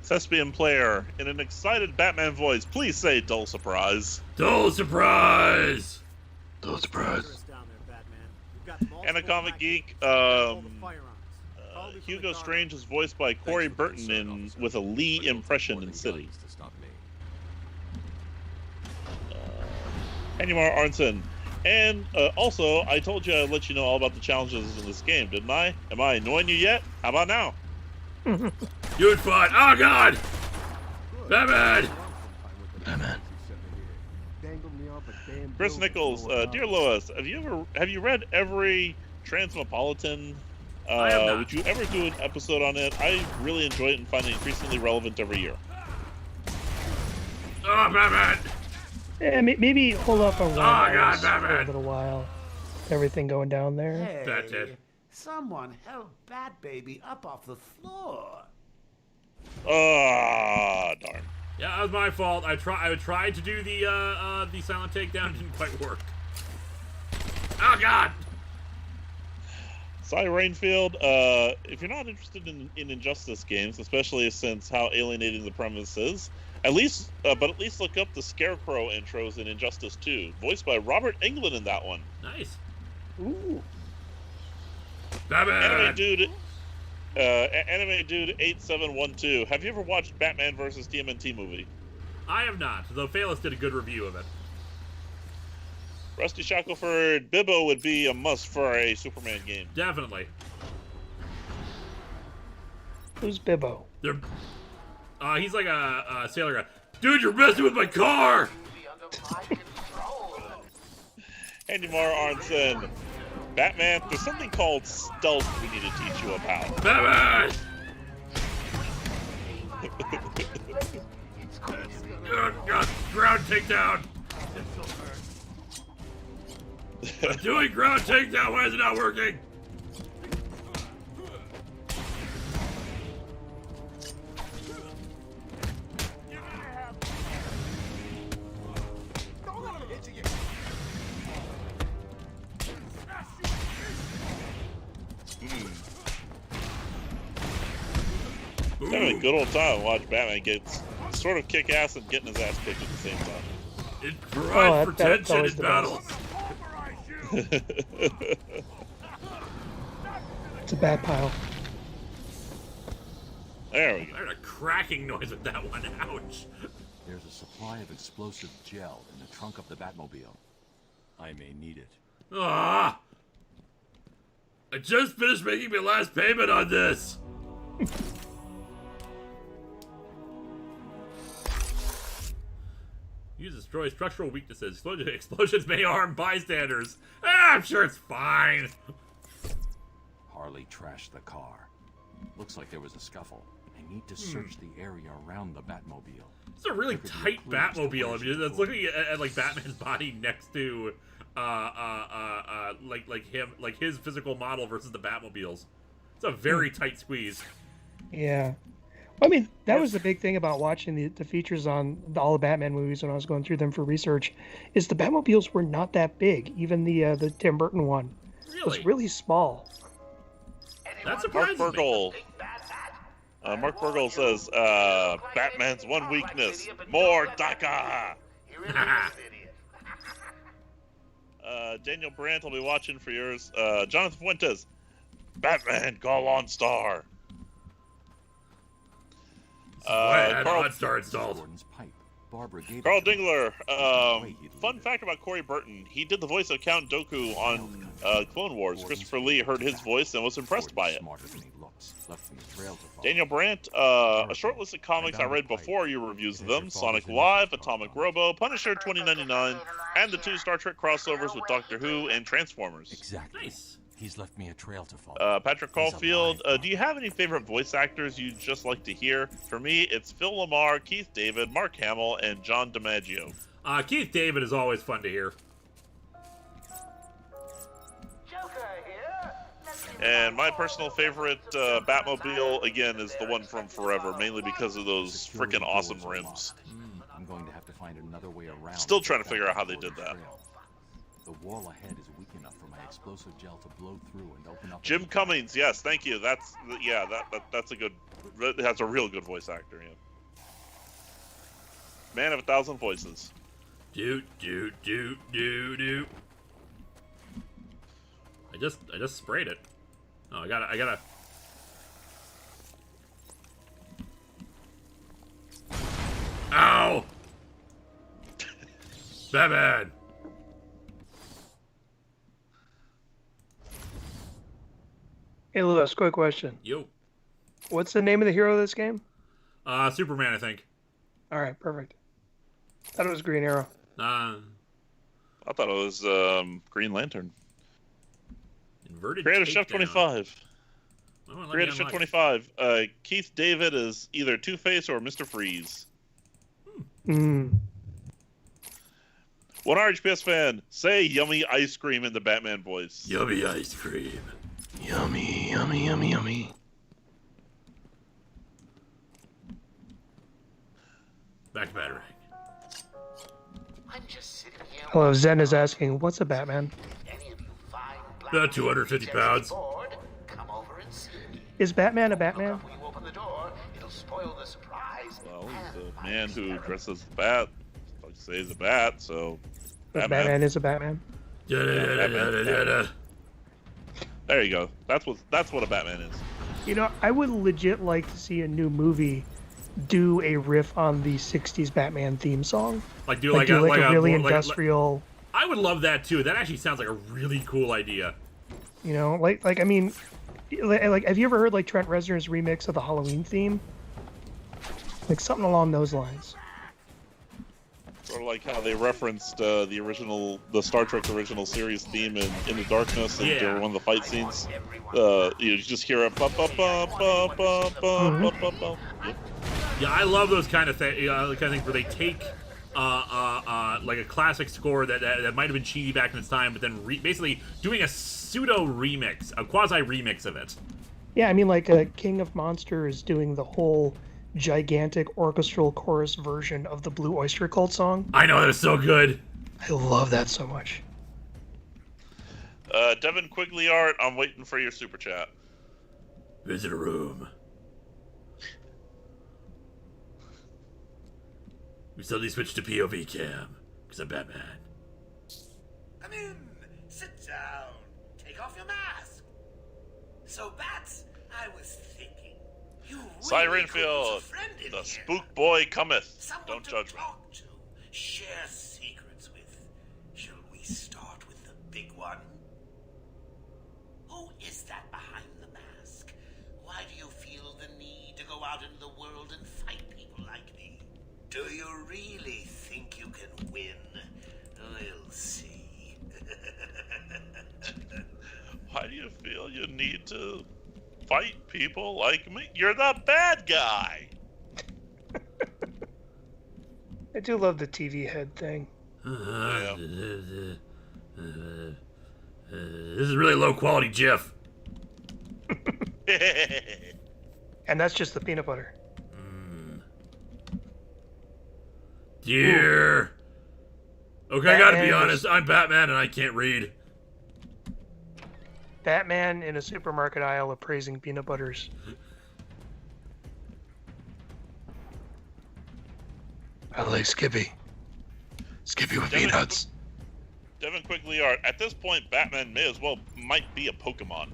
Thespian player, in an excited Batman voice, please say dull surprise. Dull surprise! Dull surprise. And a comic geek, Hugo Strange is voiced by Corey Burton with a Lee impression in City. Anymar Arnson. And also, I told you I'd let you know all about the challenges in this game, didn't I? Am I annoying you yet? How about now? You'd fight. Oh, God! Batman! Chris Nichols, dear Lois, have you read every Transmopolitan? Would you ever do an episode on it? I really enjoy it and find it increasingly relevant every year. Oh, Batman! Yeah, maybe hold off on God, for a little while. Everything going down there. Hey, That's it. Someone held Bat Baby up off the floor. Ah, darn. Yeah, that was my fault. I tried to do the silent takedown. Didn't quite work. Oh, God! Cy Rainfield, if you're not interested in Injustice games, especially since how alienating the premise is, at least look up the Scarecrow intros in Injustice 2, voiced by Robert Englund in that one. Nice. Ooh. Batman! Anime Dude 8712. Have you ever watched Batman vs. TMNT movie? I have not, though Phalis did a good review of it. Rusty Shackelford, Bibbo would be a must for a Superman game. Definitely. Who's Bibbo? He's like a sailor guy. Dude, you're messing with my car! Andy Mar Arnson. Batman, there's something called stealth we need to teach you about. Batman! Ground takedown. I'm doing ground takedown. Why is it not working? Having a good old time watch Batman get sort of kick ass and getting his ass kicked at the same time. It provides protection in battles. It's a bat pile. There we go. I heard a cracking noise with that one. Ouch. There's a supply of explosive gel in the trunk of the Batmobile. I may need it. Ah! I just finished making my last payment on this. Use destroy structural weaknesses. Explosions may harm bystanders. I'm sure it's fine. Harley trashed the car. Looks like there was a scuffle. I need to search the area around the Batmobile. It's a really tight Batmobile. I mean, that's looking at like Batman's body next to like his physical model versus the Batmobile's. It's a very tight squeeze. Yeah. I mean, that was the big thing about watching the features on all the Batman movies when I was going through them for research, is the Batmobiles were not that big. Even the Tim Burton one was really small. That's surprising. Mark Burgle says, Batman's one weakness, more DACA. Daniel Brandt will be watching for yours. Jonathan Fuentes, Batman, Galon Star. Carl Star installed. Carl Dingler, fun fact about Corey Burton. He did the voice of Count Dooku on Clone Wars. Christopher Lee heard his voice and was impressed by it. Daniel Brandt, a short list of comics I read before your reviews of them: Sonic Live, Atomic Robo, Punisher 2099, and the 2 Star Trek crossovers with Doctor Who and Transformers. Exactly. Nice. He's left me a trail to follow. Patrick Caulfield, do you have any favorite voice actors you'd just like to hear? For me, it's Phil Lamar, Keith David, Mark Hamill, and John DiMaggio. Keith David is always fun to hear. And my personal favorite Batmobile, again, is the one from Forever, mainly because of those freaking awesome rims. I'm going to have to find another way around. Still trying to figure out how they did that. The wall ahead is weak enough for my explosive gel to blow through and open up. Jim Cummings, yes, thank you. That's a good. That's a real good voice actor. Yeah. Man of 1,000 voices. Do. I just sprayed it. Oh, I gotta. Ow! Batman. Hey, Lewis, quick question. Yo. What's the name of the hero of this game? Superman, I think. All right, perfect. Thought it was Green Arrow. I thought it was Green Lantern. Inverted Creator Chef 25. Creator Chef 25. Keith David is either Two-Face or Mr. Freeze. One RHPS fan, say yummy ice cream in the Batman voice. Yummy ice cream. Yummy, yummy, yummy, yummy. Back to Batarang. Hello, Zen is asking, what's a Batman? About 250 pounds. Is Batman a Batman? Well, he's a man who dresses the bat. Like to say he's a bat, so... Batman is a Batman. Batman. There you go. That's what a Batman is. You know, I would legit like to see a new movie do a riff on the 60s Batman theme song. Like a really industrial... I would love that too. That actually sounds like a really cool idea. You know, like I mean, like have you ever heard like Trent Reznor's remix of the Halloween theme? Like something along those lines. Sort of like how they referenced the Star Trek original series theme in the Darkness and during one of the fight scenes. You just hear a bum bum bum bum bum bum bum bum. Yep. Yeah, I love those kind of things where they take like a classic score that might have been cheesy back in its time, but then basically doing a pseudo remix, a quasi remix of it. Yeah, I mean, like King of Monsters doing the whole gigantic orchestral chorus version of the Blue Oyster Cult song. I know, that was so good. I love that so much. Devin Quigley Art, I'm waiting for your super chat. Visit a room. We suddenly switched to POV cam, because I'm Batman. Come in, sit down, take off your mask. So, Bats, I was thinking, you really Sirenfield, the spook boy cometh. Don't judge me. Talk to, share secrets with. Shall we start with the big one? Who is that behind the mask? Why do you feel the need to go out into the world and fight people like me? Do you really think you can win? We'll see. Why do you feel you need to fight people like me? You're the bad guy. I do love the TV head thing. Yeah. This is really low quality GIF. And that's just the peanut butter. Dear. Okay, I gotta be honest. I'm Batman and I can't read. Batman in a supermarket aisle appraising peanut butters. I like Skippy. Skippy with peanuts. Devin Quigley Art. At this point, Batman might be a Pokemon.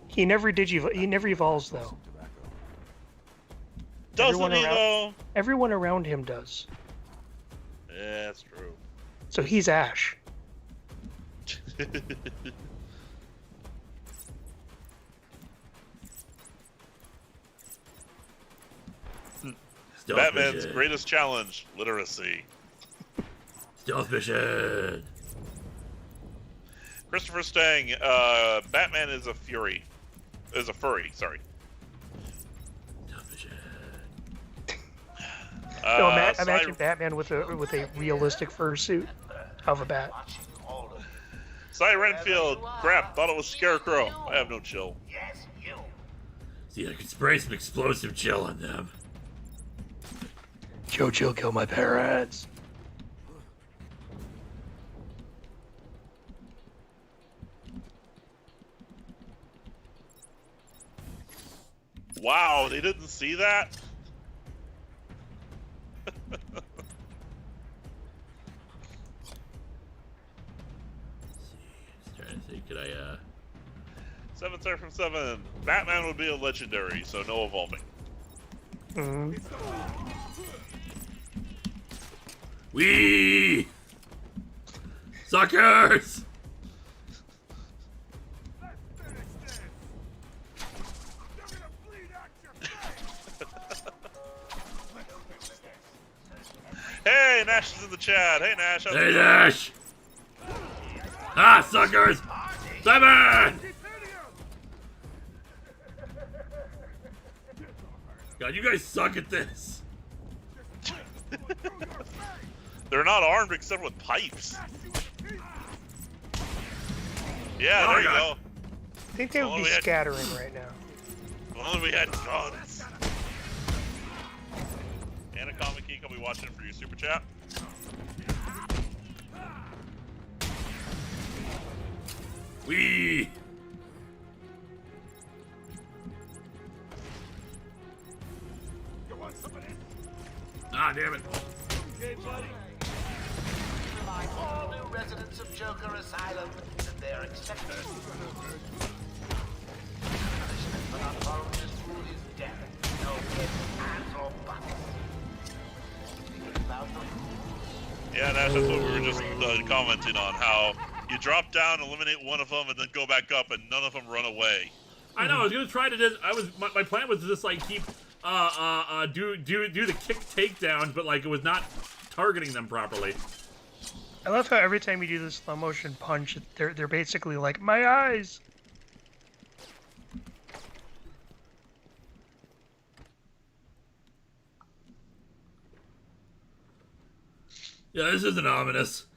He never he never evolves though. Doesn't he though? Everyone around him does. Yeah, that's true. So he's Ash. Batman's greatest challenge: literacy. Stealth mission. Christopher Stang, Batman is a furry. Sorry. No, imagine Batman with a realistic fursuit of a bat. Cy Renfield, crap, thought it was Scarecrow. I have no chill. See, I could spray some explosive chill on them. Joe Chill kill my parents. Wow, they didn't see that? Could I, 7 star from 7. Batman would be a legendary, so no evolving. Wee! Suckers! Hey, Nash is in the chat. Hey, Nash. Hey, Nash! Ah, suckers! Simon! God, you guys suck at this. They're not armed except with pipes. Yeah, there you go. I think they would be scattering right now. If only we had guns. Anna Comic Geek, I'll be watching for your super chat. Wee! Ah, damn it. Okay, buddy. Remind all new residents of Joker Asylum that they are accepted. Punishment for not following this rule is death. No ifs, ands, or buts. About the rules. Yeah, Nash, that's what we were just commenting on, how you drop down, eliminate one of them, and then go back up, and none of them run away. I know. I was gonna try to. My plan was to just like keep do the kick takedown, but like it was not targeting them properly. I love how every time you do the slow motion punch, they're basically like my eyes. Yeah, this isn't ominous.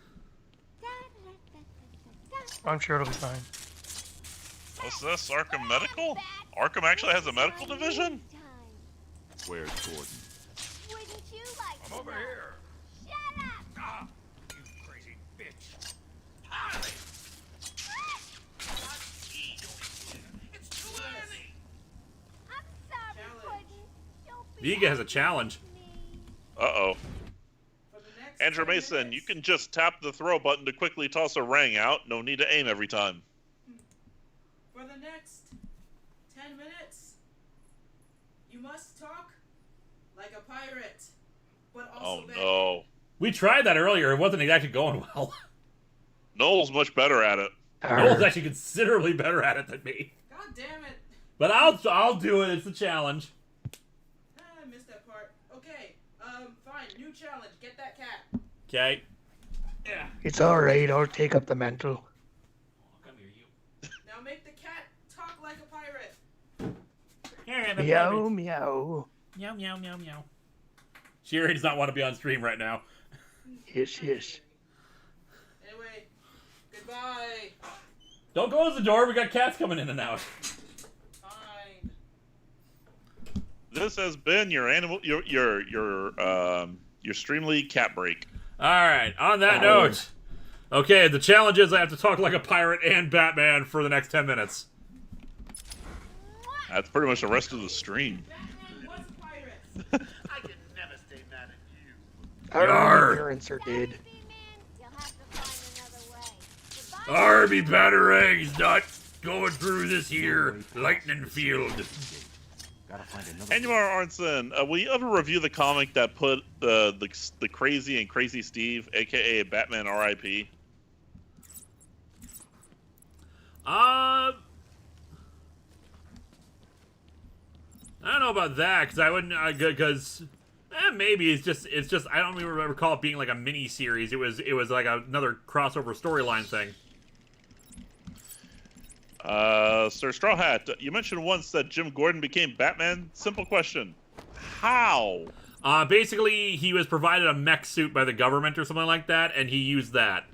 I'm sure it'll be fine. What's this? Arkham Medical? Arkham actually has a medical division? Where's Gordon? Wouldn't you like I'm over here. Shut up! Ah, you crazy bitch. It's too early. I'm sorry, Puddin'. Don't be Vega has a challenge. Uh-oh. Andrew Mason, you can just tap the throw button to quickly toss a ring out. No need to aim every time. For the next 10 minutes, you must talk like a pirate, but also No. We tried that earlier. It wasn't exactly going well. Noel's much better at it. Noel's actually considerably better at it than me. God damn it. But I'll do it. It's a challenge. I missed that part. Okay, fine. New challenge. Get that cat. Okay. Yeah. It's alright, I'll take up the mantle. Now make the cat talk like a pirate. Meow, meow. Meow, meow, meow, meow. Sherry does not want to be on stream right now. Yes, yes. Anyway, goodbye. Don't close the door. We got cats coming in and out. Fine. This has been your Stream League cat break. All right. On that note, okay, the challenge is I have to talk like a pirate and Batman for the next 10 minutes. That's pretty much the rest of the stream. I can never stay mad at you. Our Yarr. parents are dead. Army Batarangs not going through this here lightning field. Gotta find another. Anwar Arnson, will you ever review the comic that put the Crazy and Crazy Steve, aka Batman R.I.P.? I don't know about that because I wouldn't because maybe it's just I don't even recall it being like a mini series. It was like another crossover storyline thing. Sir Straw Hat, you mentioned once that Jim Gordon became Batman. Simple question: how? Basically, he was provided a mech suit by the government or something like that, and he used that.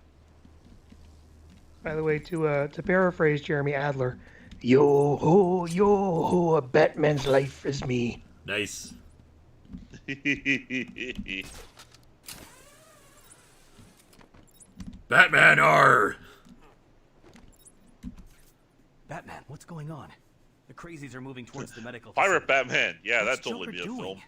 By the way, to paraphrase Jeremy Adler, yo ho, a Batman's life is me. Nice. Batman R. Batman, what's going on? The crazies are moving towards the medical Pirate facility. Batman. Yeah, What's that'd totally be a Joker film.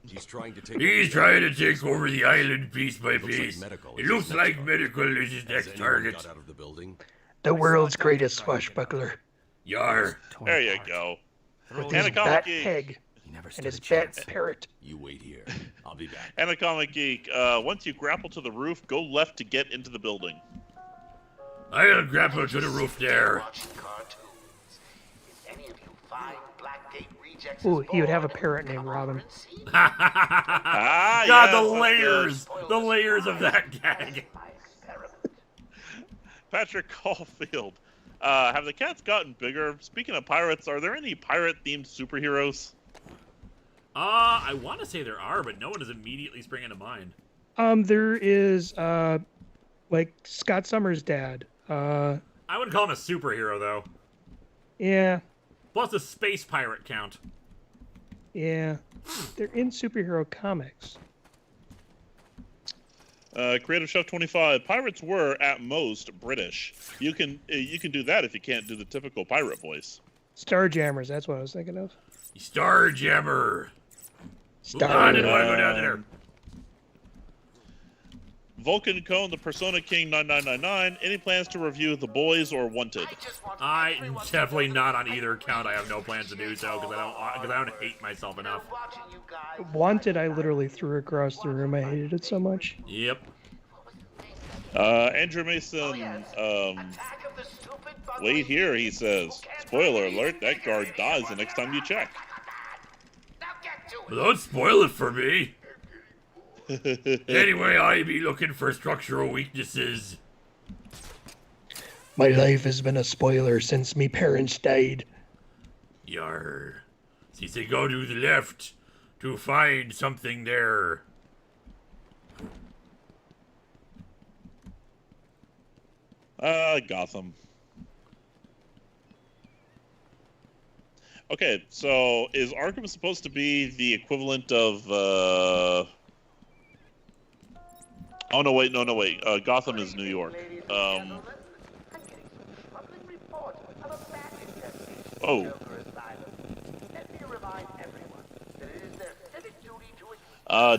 He's trying to take. He's trying to take over the island piece by piece. medical It is looks his like next medical is his next target. Got out of the building. The world's greatest swashbuckler. Yar. There you go. With his bat peg and his bat parrot. You wait here. I'll be back. Anacomic Geek, once you grapple to the roof, go left to get into the building. I'll grapple to the roof there. Ooh, he would have a parrot named Robin. Ah, God, yes, the layers of that gag. Patrick Caulfield, have the cats gotten bigger? Speaking of pirates, are there any pirate-themed superheroes? I want to say there are, but no one is immediately springing to mind. There is like Scott Summers' dad. I wouldn't call him a superhero though. Yeah. Plus a space pirate count. Yeah. They're in superhero comics. Creative Chef 25. Pirates were at most British. You can do that if you can't do the typical pirate voice. Starjammers, that's what I was thinking of. Starjammer. Star. I didn't want to go down there. Vulcan Cone, the Persona King 9999. Any plans to review The Boys or Wanted? I definitely not on either account. I have no plans to do so because I don't hate myself enough. Wanted, I literally threw across the room. I hated it so much. Yep. Andrew Mason, wait here, he says. Spoiler alert, that guard dies the next time you check. Well, don't spoil it for me. Anyway, I be looking for structural weaknesses. My life has been a spoiler since me parents died. Yar. See, say go to the left to find something there. Gotham. Okay, so is Arkham supposed to be the equivalent of, Oh, no, wait. Gotham is New York. Oh.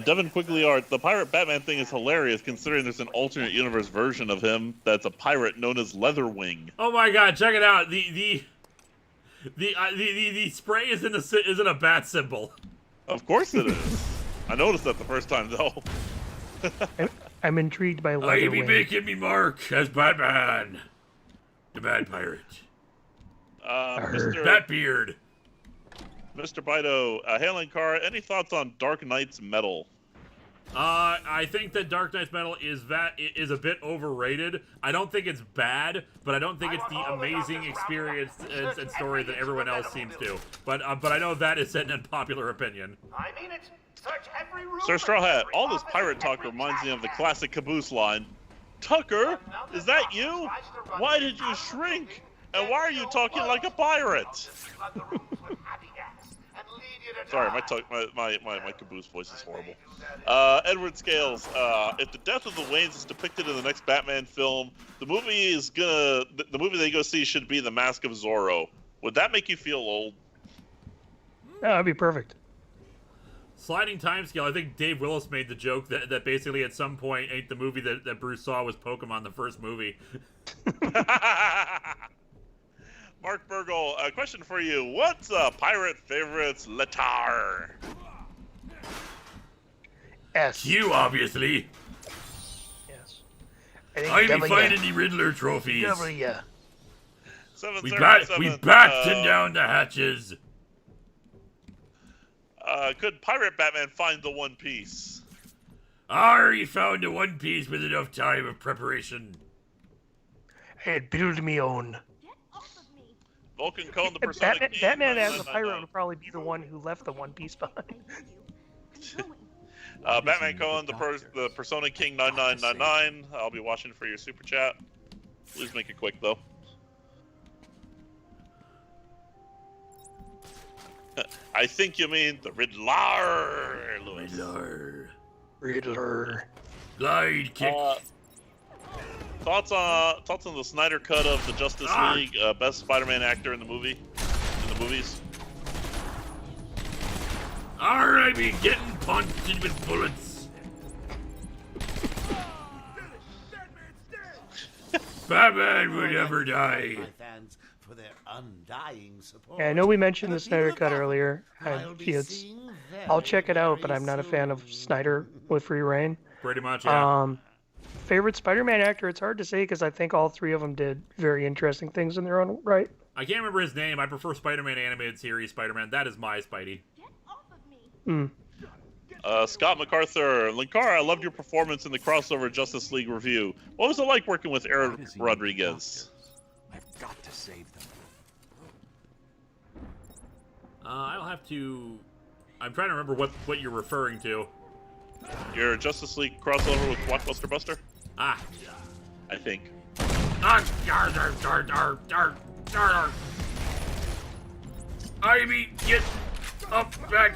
Devin Quigleyart, the pirate Batman thing is hilarious considering there's an alternate universe version of him that's a pirate known as Leatherwing. Oh my god, check it out. The spray isn't a bat symbol. Of course it is. I noticed that the first time though. I'm intrigued by Leatherwing. I be making me mark as Batman, the Bad Pirate. Mr. Batbeard. Mr. Bido, hey Linkara, any thoughts on Dark Knight's Metal? I think that Dark Knight's Metal is a bit overrated. I don't think it's bad, but I don't think it's the amazing experience and story that everyone else seems to. But I know that is an unpopular opinion. I mean it. Search every room. Sir Straw Hat, all this pirate talk reminds me of the classic Caboose line. Tucker, is that you? Why did you shrink? And why are you talking like a pirate? Sorry, my Caboose voice is horrible. Edward Scales, if the death of the Waynes is depicted in the next Batman film, the movie they go see should be The Mask of Zorro. Would that make you feel old? Yeah, that'd be perfect. Sliding timescale, I think Dave Willis made the joke that basically at some point the movie that Bruce saw was Pokemon, the first movie. Mark Burgle, a question for you. What's pirate favorites Latar? S. You, obviously. Yes. I be finding the Riddler trophies. W. We batten down the hatches. Could Pirate Batman find the One Piece? He found the One Piece with enough time of preparation. I'd build me own. Vulcan Cone, the Persona King. Batman as a pirate would probably be the one who left the One Piece behind. Batman Cone, the Persona King 9999. I'll be watching for your super chat. Please make it quick though. I think you mean the Riddler, Louis. Riddler. Glide kick. Thoughts on the Snyder cut of the Justice League? Best Spider-Man actor in the movies. I be getting punched with bullets. Batman would never die. For their undying support. Yeah, I know we mentioned the Snyder cut earlier. I'll check it out, but I'm not a fan of Snyder with free reign. Pretty much, yeah. Favorite Spider-Man actor? It's hard to say because I think all three of them did very interesting things in their own right. I can't remember his name. I prefer Spider-Man animated series Spider-Man. That is my Spidey. Scott MacArthur, Linkara, I loved your performance in the crossover Justice League review. What was it like working with Eric Rodriguez? I've got to save them. I'll have to... I'm trying to remember what you're referring to. Your Justice League crossover with Blockbuster Buster? I think. I mean, get up back,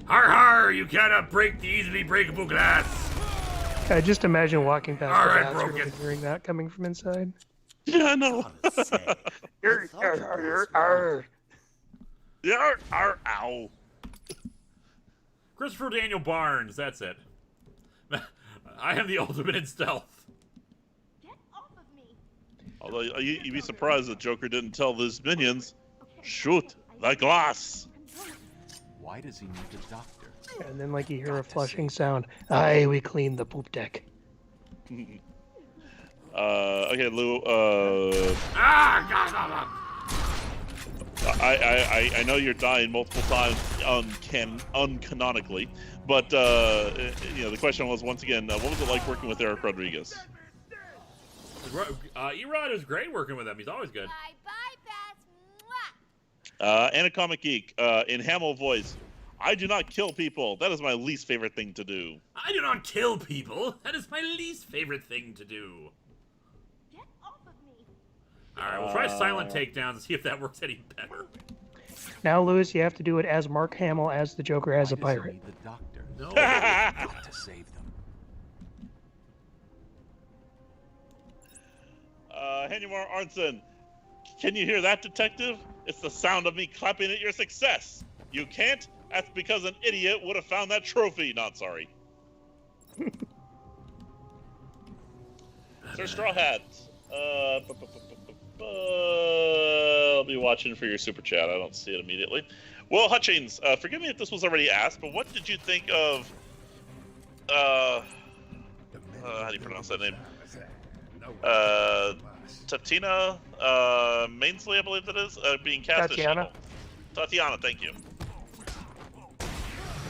Har har, you cannot break the easily breakable glass. I just imagine walking past All the right, bathroom broken. and hearing that coming from inside. Yeah, I know. Ow. Christopher Daniel Barnes, that's it. I am the ultimate in stealth. Although you'd be surprised that Joker didn't tell his minions, shoot the glass. Why does he need a doctor? And then, like, you hear a flushing sound. Aye, we cleaned the poop deck. Okay, Lou. I know you're dying multiple times uncanonically, but the question was once again, what was it like working with Eric Rodriguez? Erod is great working with him. He's always good. Anacomic Geek, in Hamill voice, I do not kill people. That is my least favorite thing to do. I do not kill people. That is my least favorite thing to do. Get off of me. Alright, we'll try silent takedowns and see if that works any better. Now, Lewis, you have to do it as Mark Hamill as the Joker as a pirate. The doctor. No. Got to save them. Henry Arnson, can you hear that, detective? It's the sound of me clapping at your success. You can't? That's because an idiot would have found that trophy. Not sorry. Sir Straw Hat. I'll be watching for your super chat. I don't see it immediately. Will Hutchings, forgive me if this was already asked, but what did you think of... how do you pronounce that name? Tatiana Mainsley, I believe that is, being cast Tatiana. as She-Hulk. Tatiana, thank you.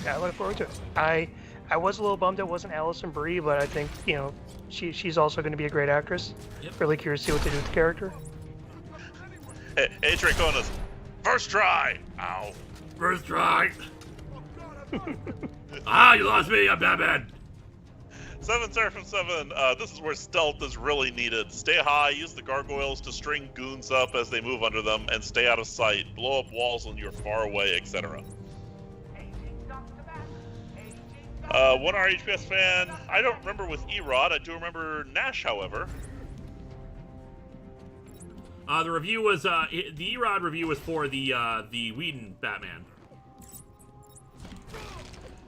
Yeah, I look forward to it. I was a little bummed it wasn't Allison Brie, but I think, you know, she's also going to be a great actress. Yep. Really curious to see what they do with the character. Hey, Draconis, first try. Ow. First try. Ah, you lost me. I'm Batman. 7 Seraphim 7, this is where stealth is really needed. Stay high, use the gargoyles to string goons up as they move under them, and stay out of sight. Blow up walls when you're far away, etc. One RHPS fan. I don't remember with Erod. I do remember Nash, however. The review was the Erod review was for the Whedon Batman.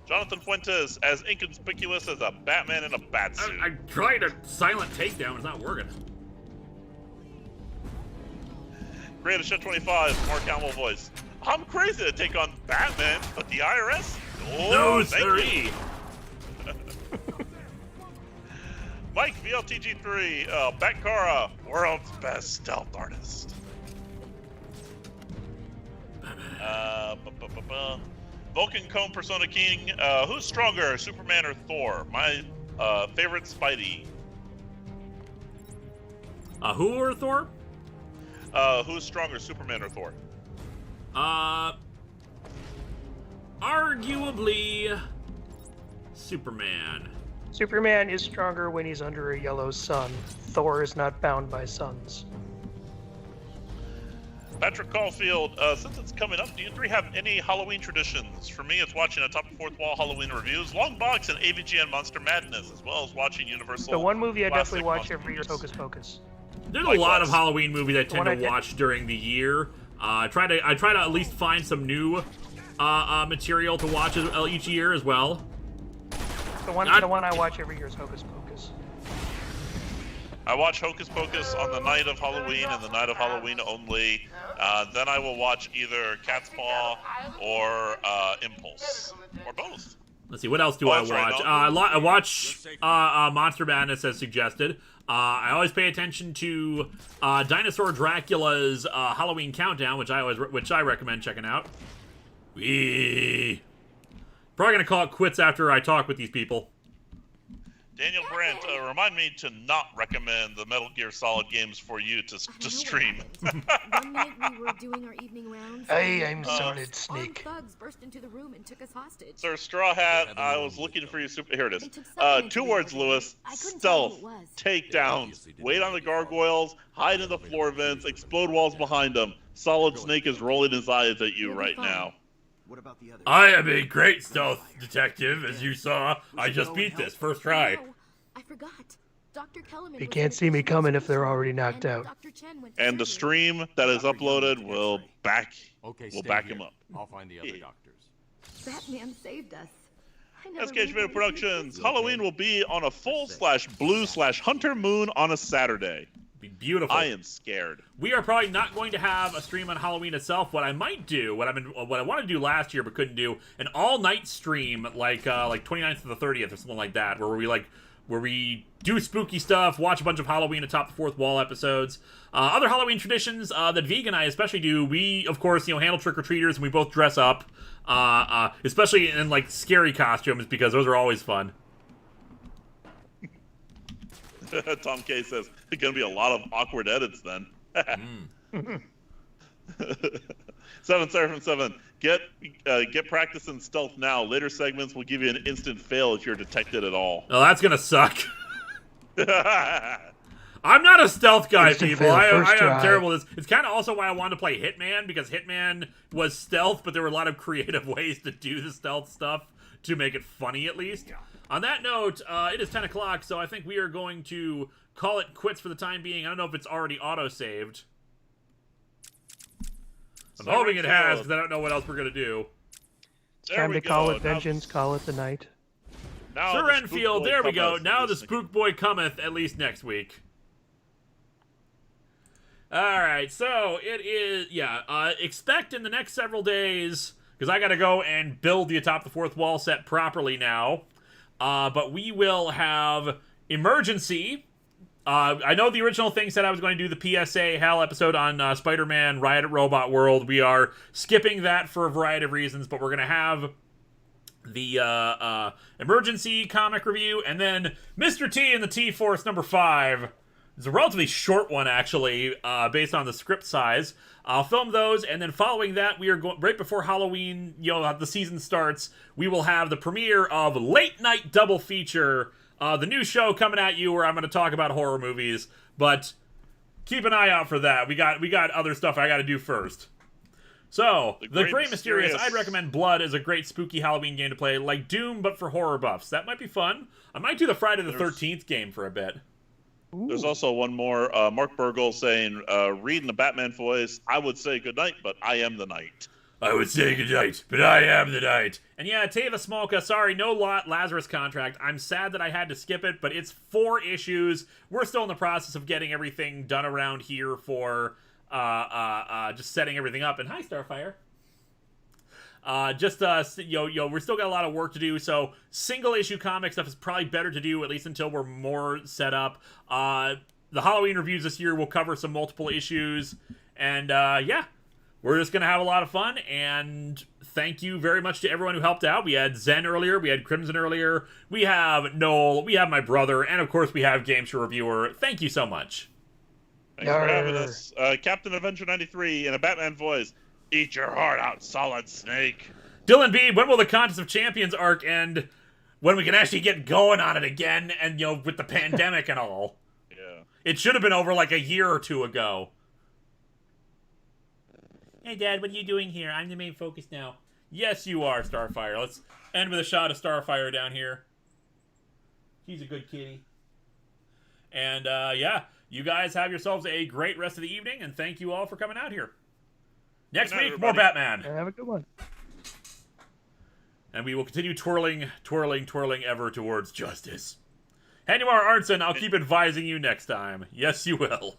Jonathan Fuentes, as inconspicuous as a Batman in a batsuit. I tried a silent takedown. It's not working. Creative Shit 25, Mark Hamill voice. I'm crazy to take on Batman, but the IRS? Oh, no, thank siree. you. Mike VLTG3, Batkara, world's best stealth artist. Vulcan Cone Persona King, who's stronger, Superman or Thor? My favorite Spidey. Who or Thor? Who's stronger, Superman or Thor? Arguably Superman. Superman is stronger when he's under a yellow sun. Thor is not bound by suns. Patrick Caulfield, since it's coming up, do you three have any Halloween traditions? For me, it's watching Atop the Fourth Wall Halloween reviews, Long Box, and AVGN Monster Madness, as well as watching Universal. The one movie I definitely watch Monster every year is movies. Hocus Pocus. There's a lot of Halloween movies I tend to watch during the year. I try to at least find some new material to watch each year as well. The one I watch every year is Hocus Pocus. I watch Hocus Pocus on the night of Halloween and the night of Halloween only. Then I will watch either Cat's Paw or Impulse, or both. Let's see, what else do I watch? I watch Monster Madness as suggested. I always pay attention to Dinosaur Dracula's Halloween Countdown, which I recommend checking out. Probably gonna call it quits after I talk with these people. Daniel Brandt, remind me to not recommend the Metal Gear Solid games for you to stream. One night we were doing our evening rounds. Hey, I'm Solid Snake. Thugs burst into the room and took us hostage. Sir Straw Hat, I was looking for you. Here it is. 2 words, Lewis. Stealth. Takedowns. Wait on the gargoyles. Hide in the floor vents. Explode walls behind them. Solid Snake is rolling his eyes at you right now. What about the other? I am a great stealth detective, as you saw. I just beat this first try. I forgot. Dr. Kellerman. They can't see me coming if they're already knocked out. And the stream that is uploaded will back him up. I'll find the other doctors. Batman saved us. SKH Video Productions. Halloween will be on a full/blue/hunter moon on a Saturday. Be beautiful. I am scared. We are probably not going to have a stream on Halloween itself. What I might do, what I wanted to do last year but couldn't do, an all-night stream like 29th to the 30th or something like that, where we do spooky stuff, watch a bunch of Halloween Atop the Fourth Wall episodes. Other Halloween traditions that Vega and I especially do, we of course handle trick-or-treaters and we both dress up, especially in like scary costumes because those are always fun. Tom K says, there's going to be a lot of awkward edits then. 7 from 7. Get practice in stealth now. Later segments will give you an instant fail if you're detected at all. Oh, that's gonna suck. I'm not a stealth guy, people. I am terrible at this. It's kind of also why I wanted to play Hitman, because Hitman was stealth, but there were a lot of creative ways to do the stealth stuff to make it funny, at least. On that note, it is 10 o'clock, so I think we are going to call it quits for the time being. I don't know if it's already auto-saved. I'm hoping it has, because I don't know what else we're going to do. Time to call it vengeance, call it the night. Sir Enfield, there we go. Now the Spook Boy cometh, at least next week. Alright, so it is, expect in the next several days, because I gotta go and build the Atop the Fourth Wall set properly now, but we will have Emergency. I know the original thing said I was going to do the PSA Hal episode on Spider-Man Riot at Robot World. We are skipping that for a variety of reasons, but we're going to have the Emergency comic review, and then Mr. T and the T-Force number 5. It's a relatively short one, actually, based on the script size. I'll film those, and then following that, we are going right before Halloween, the season starts, we will have the premiere of Late Night Double Feature, the new show coming at you where I'm going to talk about horror movies, but keep an eye out for that. We got other stuff I got to do first. So, The Great Mysterious. I'd recommend Blood as a great spooky Halloween game to play, like Doom, but for horror buffs. That might be fun. I might do the Friday the 13th game for a bit. There's also one more. Mark Burgle saying, read in the Batman voice, I would say goodnight, but I am the night. I would say goodnight, but I am the night. And yeah, Teva Smolka, sorry, no Lazarus contract. I'm sad that I had to skip it, but it's 4 issues. We're still in the process of getting everything done around here for just setting everything up. And hi, Starfire. We're still got a lot of work to do, so single issue comic stuff is probably better to do, at least until we're more set up. The Halloween reviews this year will cover some multiple issues, and we're just going to have a lot of fun, and thank you very much to everyone who helped out. We had Zen earlier, we had Crimson earlier, we have Noel, we have my brother, and of course we have Game Show Reviewer. Thank you so much. Thanks for having us. Captain Avenger 93 in a Batman voice. Eat your heart out, Solid Snake. Dylan B, when will the Contest of Champions arc end? When we can actually get going on it again, and with the pandemic and all. Yeah. It should have been over like a year or 2 ago. Hey, Dad, what are you doing here? I'm the main focus now. Yes, you are, Starfire. Let's end with a shot of Starfire down here. He's a good kitty. And, you guys have yourselves a great rest of the evening, and thank you all for coming out here. Next week, everybody. more Batman. Have a good one. And we will continue twirling ever towards justice. Hanumar Arnson, I'll keep advising you next time. Yes, you will.